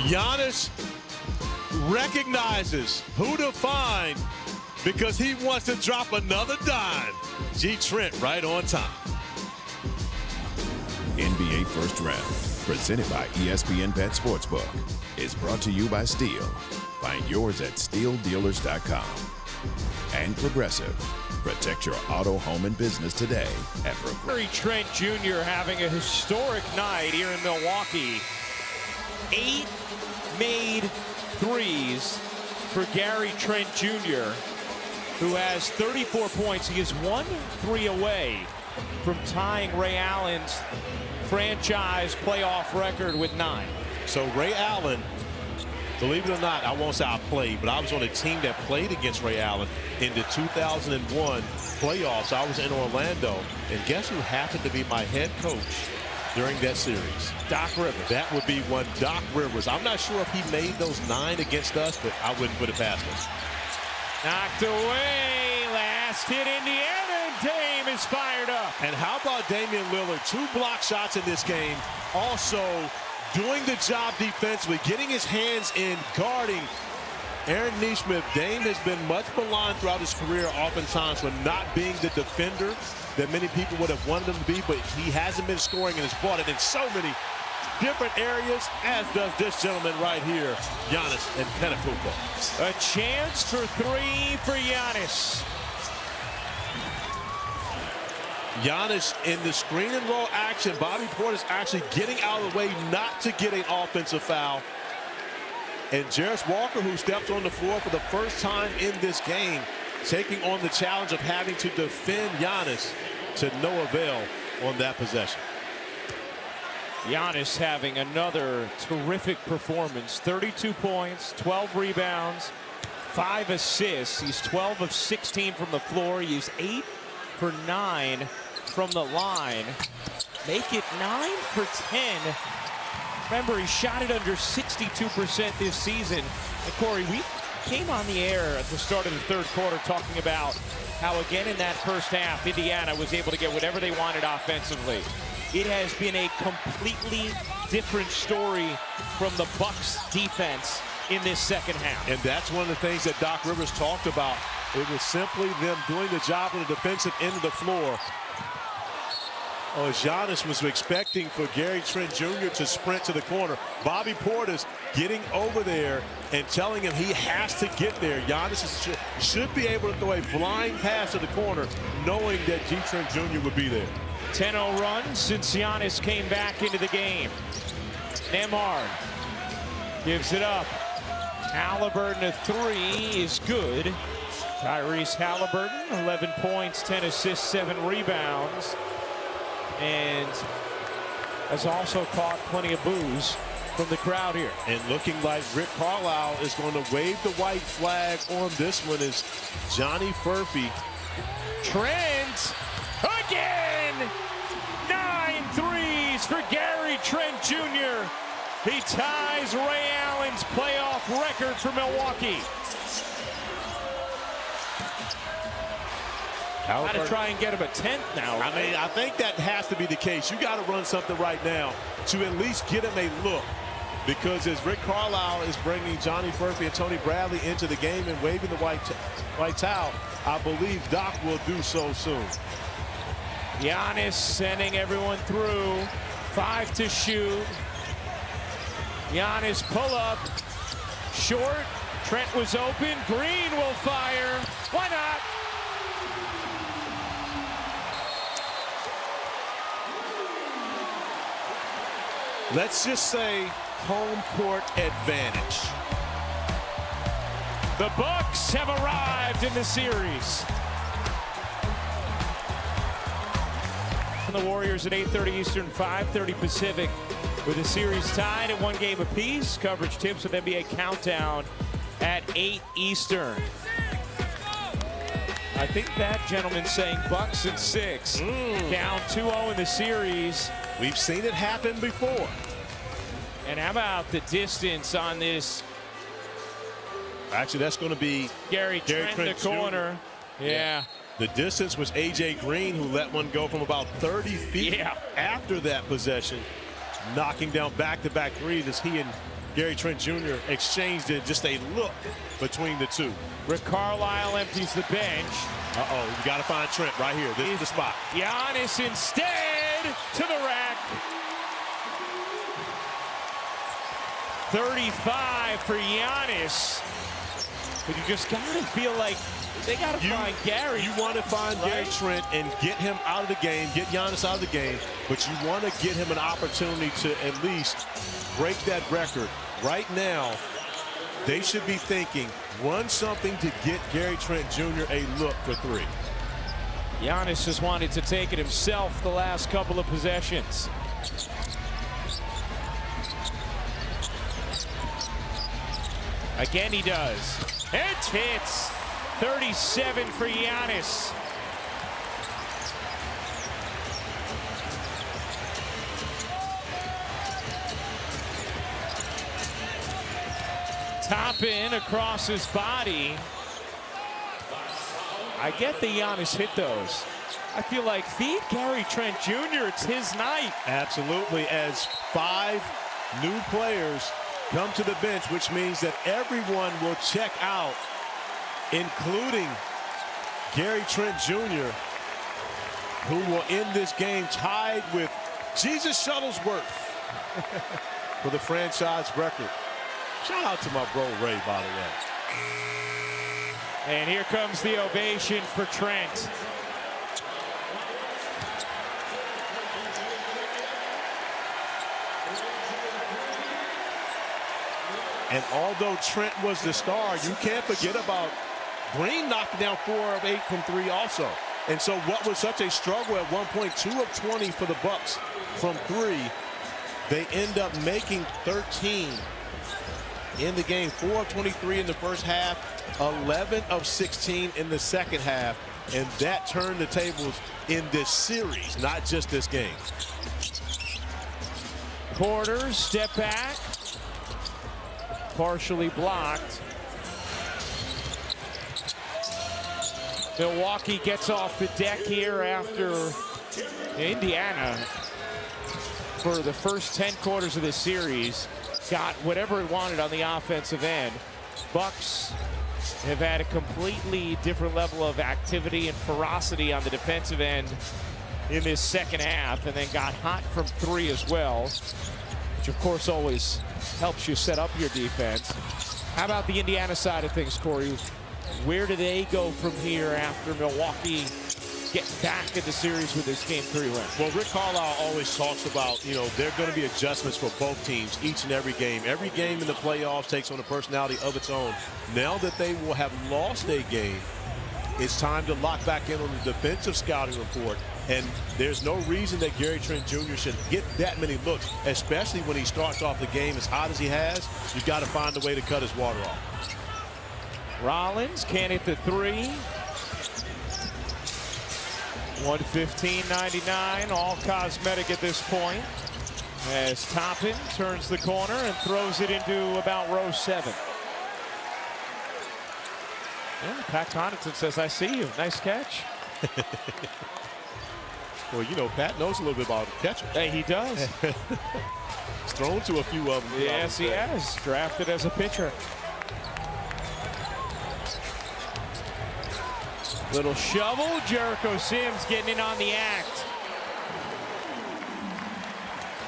Giannis recognizes who to find because he wants to drop another dime. G. Trent right on time. NBA First Round, presented by ESPN Bet Sportsbook, is brought to you by Steel. Find yours at steeldealers.com. And Progressive. Protect your auto, home, and business today at Progressive. Gary Trent Jr. having a historic night here in Milwaukee. 8 made threes for Gary Trent Jr., who has 34 points. He is 1 3 away from tying Ray Allen's franchise playoff record with 9. So Ray Allen, believe it or not, I won't say I played, but I was on a team that played against Ray Allen in the 2001 playoffs. I was in Orlando, and guess who happened to be my head coach during that series? Doc Rivers. That would be one Doc Rivers. I'm not sure if he made those 9 against us, but I wouldn't put it past us. Knocked away. Last hit Indiana. Dame is fired up. And how about Damian Lillard? 2 block shots in this game. Also doing the job defensively, getting his hands in, guarding Aaron Nesmith. Dame has been much maligned throughout his career, oftentimes for not being the defender that many people would have wanted him to be, but he hasn't been scoring and has brought it in so many different areas, as does this gentleman right here, Giannis Antetokounmpo. A chance for 3 for Giannis. Giannis in the screen and roll action. Bobby Portis actually getting out of the way not to get an offensive foul. And Jarris Walker, who steps on the floor for the first time in this game, taking on the challenge of having to defend Giannis, to no avail on that possession. Giannis having another terrific performance. 32 points, 12 rebounds, 5 assists. He's 12 of 16 from the floor. He's 8 for 9 from the line. Make it 9 for 10. Remember, he shot it under 62% this season. And Corey, we came on the air at the start of the third quarter talking about how, again, in that first half, Indiana was able to get whatever they wanted offensively. It has been a completely different story from the Bucks defense in this second half. And that's one of the things that Doc Rivers talked about. It was simply them doing the job on the defensive end of the floor. Giannis was expecting for Gary Trent Jr. to sprint to the corner. Bobby Portis getting over there and telling him he has to get there. Giannis should be able to throw a blind pass to the corner, knowing that G. Trent Jr. would be there. 10-0 run since Giannis came back into the game. Nembhard gives it up. Halliburton, a 3 is good. Tyrese Halliburton, 11 points, 10 assists, 7 rebounds. And has also caught plenty of boos from the crowd here. And looking like Rick Carlisle is going to wave the white flag on this one is Johnny Furphy. Trent again! 9 threes for Gary Trent Jr. He ties Ray Allen's playoff record for Milwaukee. Got to try and get him a 10th now. Right? I mean, I think that has to be the case. You got to run something right now to at least get him a look. Because as Rick Carlisle is bringing Johnny Furphy and Tony Bradley into the game and waving the white towel, I believe Doc will do so soon. Giannis sending everyone through. 5 to shoot. Giannis pull up. Short. Trent was open. Green will fire. Why not? Let's just say home court advantage. The Bucks have arrived in the series. And the Warriors at 8:30 Eastern, 5:30 Pacific, with the series tied at 1 game apiece. Coverage tips with NBA Countdown at 8 Eastern. I think that gentleman's saying Bucks at 6. Down 2-0 in the series. We've seen it happen before. And how about the distance on this? Actually, that's going to be Gary Trent in the corner. Yeah. The distance was A.J. Green, who let one go from about 30 feet after that possession, knocking down back-to-back threes as he and Gary Trent Jr. exchanged it, just a look between the two. Rick Carlisle empties the bench. Uh-oh, you got to find Trent right here. This is the spot. Giannis instead to the rack. 35 for Giannis. But you just got to feel like they got to find Gary. You want to find Gary Trent and get him out of the game, get Giannis out of the game, but you want to get him an opportunity to at least break that record. Right now, they should be thinking, run something to get Gary Trent Jr. a look for 3. Giannis just wanted to take it himself the last couple of possessions. Again he does. It hits. 37 for Giannis. Top in across his body. I get the Giannis hit those. I feel like feed Gary Trent Jr. It's his night. Absolutely, as 5 new players come to the bench, which means that everyone will check out, including Gary Trent Jr., who will end this game tied with Jesus Shuttlesworth for the franchise record. Shout out to my bro Ray, by the way. And here comes the ovation for Trent. And although Trent was the star, you can't forget about Green knocking down 4 of 8 from 3 also. And so what was such a struggle at one point, 2 of 20 for the Bucks from 3, they end up making 13 in the game. 4 of 23 in the first half, 11 of 16 in the second half. And that turned the tables in this series, not just this game. Porter, step back. Partially blocked. Milwaukee gets off the deck here after Indiana, for the first 10 quarters of this series, got whatever it wanted on the offensive end. Bucks have had a completely different level of activity and ferocity on the defensive end in this second half, and then got hot from three as well, which of course always helps you set up your defense. How about the Indiana side of things, Corey? Where do they go from here after Milwaukee gets back in the series with this Game 3 win? Well, Rick Carlisle always talks about, there are going to be adjustments for both teams each and every game. Every game in the playoffs takes on a personality of its own. Now that they will have lost a game, it's time to lock back in on the defensive scouting report. And there's no reason that Gary Trent Jr. should get that many looks, especially when he starts off the game as hot as he has. You've got to find a way to cut his water off. Rollins can't hit the three. 115.99, all cosmetic at this point, as Toppin turns the corner and throws it into about row 7. Yeah, Pat Connaughton says, I see you. Nice catch. Well, Pat knows a little bit about catching. Hey, he does. He's thrown to a few of them. Yes, he has. Drafted as a pitcher. Little shovel. Jericho Sims getting in on the act.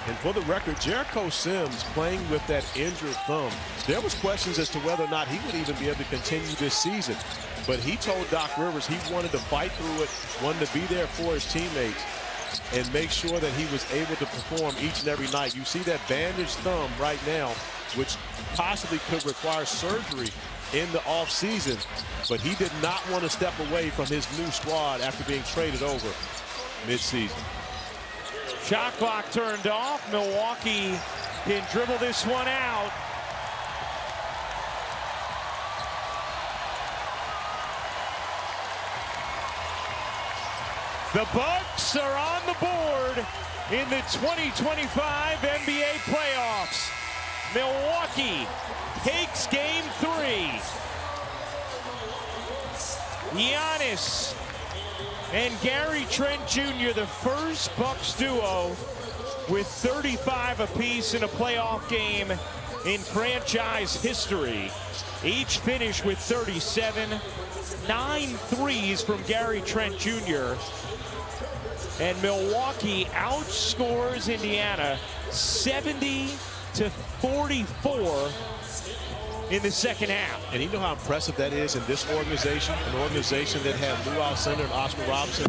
And for the record, Jericho Sims playing with that injured thumb. There was questions as to whether or not he would even be able to continue this season. But he told Doc Rivers he wanted to fight through it, wanted to be there for his teammates, and make sure that he was able to perform each and every night. You see that bandaged thumb right now, which possibly could require surgery in the offseason, but he did not want to step away from his new squad after being traded over midseason. Shot clock turned off. Milwaukee can dribble this one out. The Bucks are on the board in the 2025 NBA playoffs. Milwaukee takes Game 3. Giannis and Gary Trent Jr., the first Bucks duo with 35 apiece in a playoff game in franchise history. Each finished with 37, 9 threes from Gary Trent Jr. And Milwaukee outscores Indiana 70-44 in the second half. And you know how impressive that is in this organization, an organization that had Lou Alcindor and Oscar Robertson.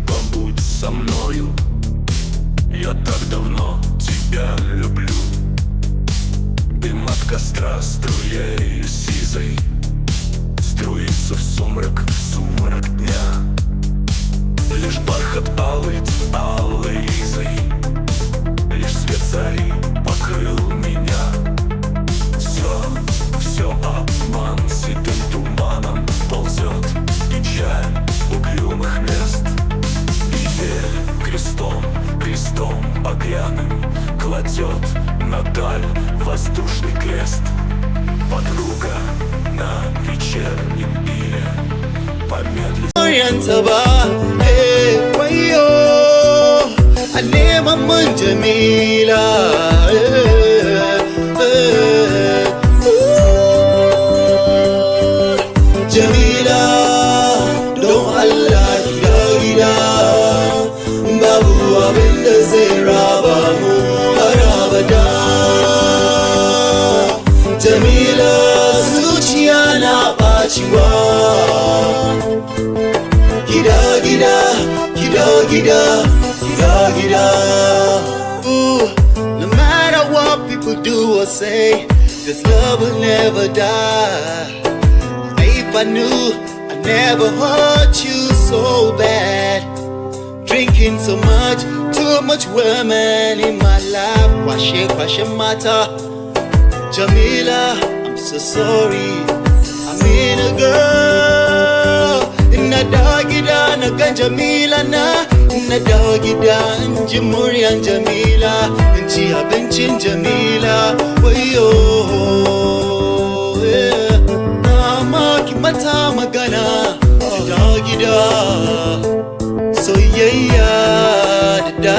Побудь со мною, я так давно тебя люблю. Дым от костра струей сизой струится в сумрак дня. Лишь бархат алый алой ризой, лишь свет зари покрыл накрыл меня. Все обман, седым туманом ползет печаль угрюмых мест. И верь крестом огряным кладет на даль воздушный крест. Подруга на вечернем пире помедли. Jamila, don Allah gida babu abin da zai raba mu har abada. Jamila, zuciya na ɓaciwa. Gida. Ooh, no matter what people do or say, this love will never die. If I knew I never hurt you so bad, drinking so much, too much women in my life. Kwashe mata. Jamila, I'm so sorry. I mean a girl. Inna dawo gida na gan Jamila na. Inna dawo gida in ji muryan Jamila, in ci abincin Jamila. Wayo, yeah. Ki mata magana ki dawo gida. Soyayya da